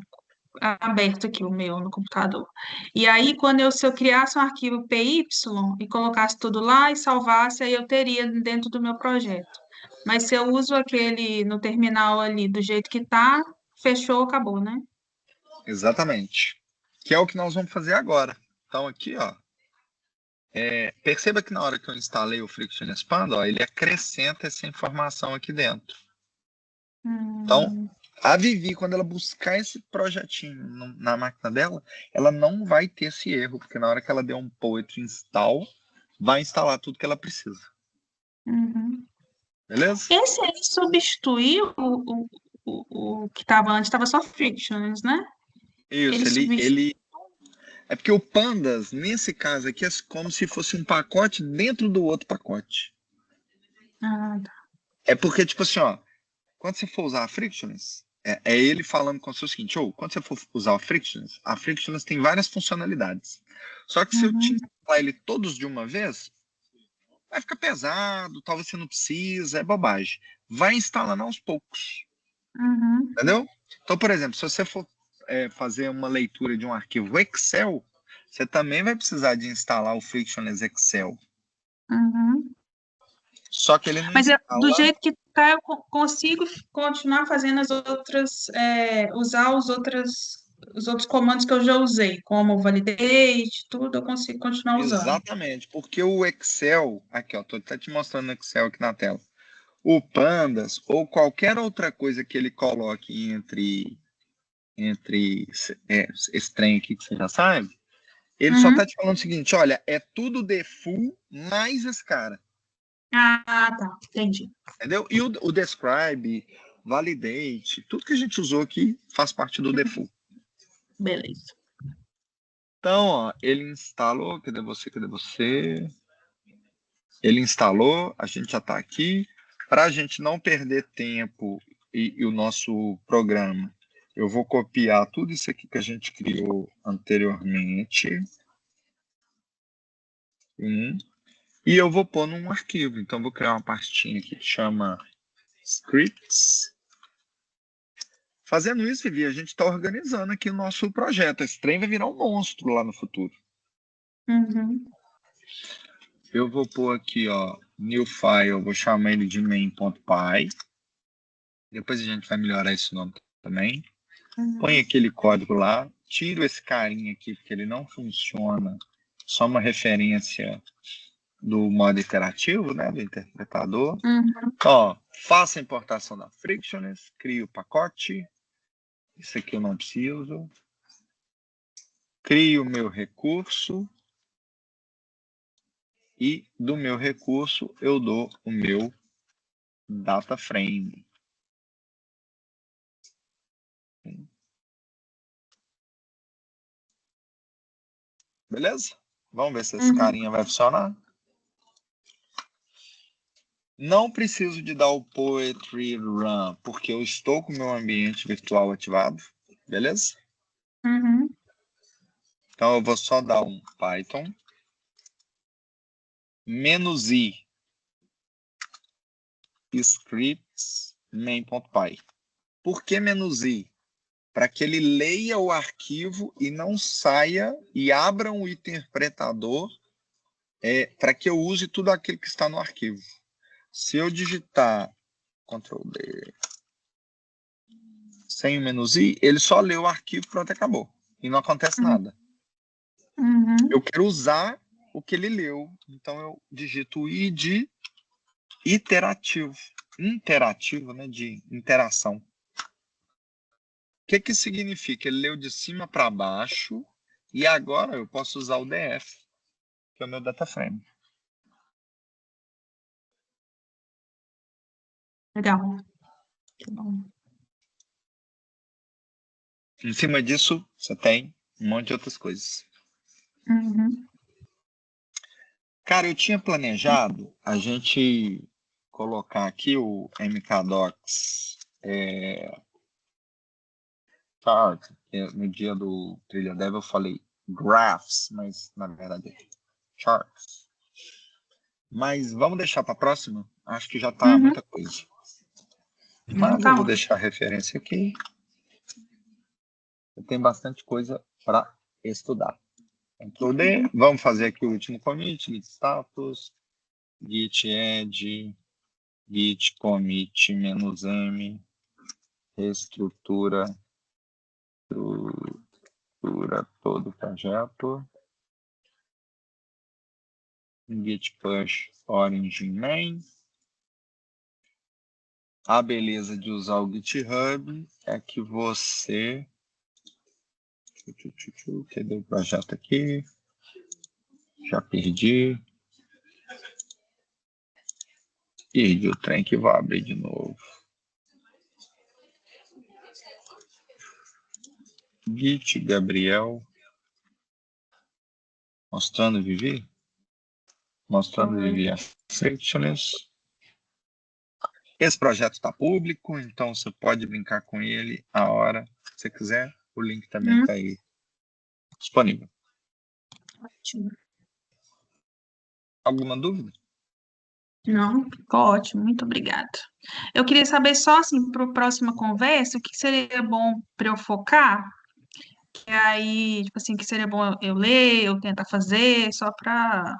aberto aqui, o meu, no computador. E aí, se eu criasse um arquivo PY e colocasse tudo lá e salvasse, aí eu teria dentro do meu projeto. Mas se eu uso aquele no terminal ali do jeito que tá, fechou, acabou, né? Exatamente. Que é o que nós vamos fazer agora. Então, aqui, ó. Perceba que na hora que eu instalei o Frictionless Panda, ó, ele acrescenta essa informação aqui dentro. Então, Hum, a Vivi, quando ela buscar esse projetinho na máquina dela, ela não vai ter esse erro, porque na hora que ela der um Poetry install, vai instalar tudo que ela precisa. uhum. Beleza? Esse aí substituiu o que estava antes, estava só Frictions, né? Ele Isso, substituiu. É porque o Pandas, nesse caso aqui, é como se fosse um pacote dentro do outro pacote. Ah, tá. É porque, tipo assim, ó, quando você for usar a Frictionless, é ele falando com você o seguinte, quando você for usar a Frictionless tem várias funcionalidades. Só que se eu te Uhum, instalar ele todos de uma vez, vai ficar pesado, talvez você não precisa, é bobagem. Vai instalando aos poucos, uhum, entendeu? Então, por exemplo, se você for fazer uma leitura de um arquivo Excel, você também vai precisar de instalar o Frictionless Excel. uhum. Só que ele não Mas do instala jeito que tá, eu consigo continuar fazendo as outras, usar os outros comandos que eu já usei, como validate, tudo, eu consigo continuar usando. exatamente, porque o Excel, aqui ó, tô até te mostrando o Excel aqui na tela. O Pandas ou qualquer outra coisa que ele coloque entre esse trem aqui que você já sabe, ele só tá Uhum. te falando o seguinte, olha, é tudo default mais esse cara, Ah, tá, entendi. entendeu? E o describe, validate, tudo que a gente usou aqui faz parte do default. Beleza. Então, ó, ele instalou, cadê você, cadê você? Ele instalou, a gente já está aqui. Para a gente não perder tempo e o nosso programa, eu vou copiar tudo isso aqui que a gente criou anteriormente. E eu vou pôr num arquivo. Então, vou criar uma pastinha aqui que chama scripts. Fazendo isso, Vivi, a gente está organizando aqui o nosso projeto. Esse trem vai virar um monstro lá no futuro. Uhum. eu vou pôr aqui, ó, new file, eu vou chamar ele de main.py. Depois a gente vai melhorar esse nome também. Põe aquele código lá, tiro esse carinha aqui, porque ele não funciona. Só uma referência do modo iterativo, né, do interpretador. Ó, faça a importação da Frictionless, crio o pacote. Isso aqui eu não preciso. Crio o meu recurso. E do meu recurso eu dou o meu data frame. Beleza? Vamos ver se esse carinha vai funcionar. Não preciso de dar o Poetry Run, porque eu estou com o meu ambiente virtual ativado. Beleza? Então eu vou só dar um Python -i scripts main.py. Por que -i? Para que ele leia o arquivo e não saia e abra um interpretador para que eu use tudo aquilo que está no arquivo. Se eu digitar Ctrl D sem o -i, ele só lê o arquivo, pronto, acabou. E não acontece nada. Eu quero usar o que ele leu. Então eu digito i de iterativo. Interativo, né? De interação. O que significa? Ele leu de cima para baixo e agora eu posso usar o df, que é o meu data frame. Legal. Que bom. Em cima disso, você tem um monte de outras coisas. Cara, eu tinha planejado a gente colocar aqui o MKDocs chart. No dia do Trilha Dev eu falei graphs, mas na verdade é charts. Mas vamos deixar para a próxima? Acho que já está muita coisa. Mas eu vou deixar a referência aqui. Tem bastante coisa para estudar. Ctrl D, vamos fazer aqui o último commit, git status, git add, git commit -m, reestrutura todo o projeto, git push origin main. A beleza de usar o GitHub é que você... Cadê o projeto aqui? Já perdi. Perdi o trem que vou abrir de novo. Git Gabriel. Mostrando Vivi? Mostrando Vivi a Frictionless. Esse projeto está público, então você pode brincar com ele a hora que você quiser. O link também está aí disponível. Ótimo. Alguma dúvida? Não, ficou ótimo, muito obrigada. Eu queria saber só, assim, para a próxima conversa, o que seria bom para eu focar, que aí, tipo assim, que seria bom eu ler, eu tentar fazer, só para,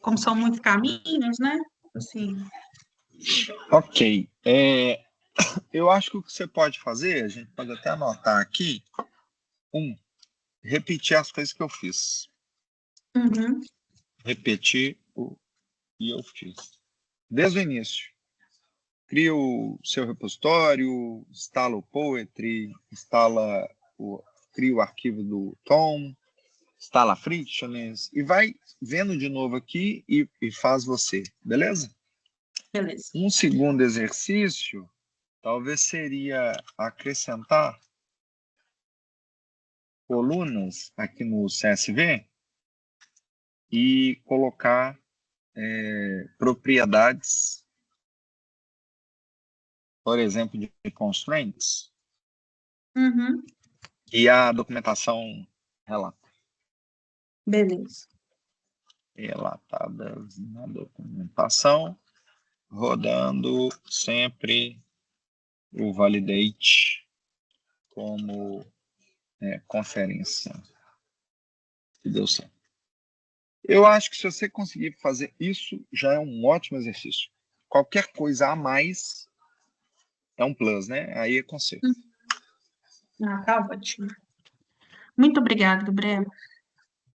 como são muitos caminhos, né? Assim. Ok. Eu acho que o que você pode fazer, a gente pode até anotar aqui, repetir as coisas que eu fiz. Repetir o que eu fiz. Desde o início. Cria o seu repositório, instala o Poetry, cria o arquivo do Tom, instala a Frictionless e vai vendo de novo aqui e faz você, beleza? Beleza. Um segundo exercício, talvez seria acrescentar colunas aqui no CSV e colocar propriedades, por exemplo, de constraints, e a documentação relata. Beleza. Relatadas na documentação, rodando sempre o validate como conferência. Que deu certo. Eu acho que se você conseguir fazer isso, já é um ótimo exercício. Qualquer coisa a mais é um plus, né? Aí é com você. Ah, tá ótimo. Muito obrigada, Gabriel.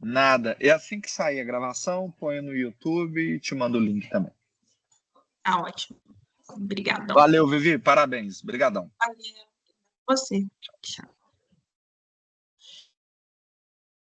Nada. É assim que sair a gravação, põe no YouTube e te mando o link também. Tá ótimo. Obrigadão. Valeu, Vivi. Parabéns. Obrigadão. Valeu. Você. Tchau.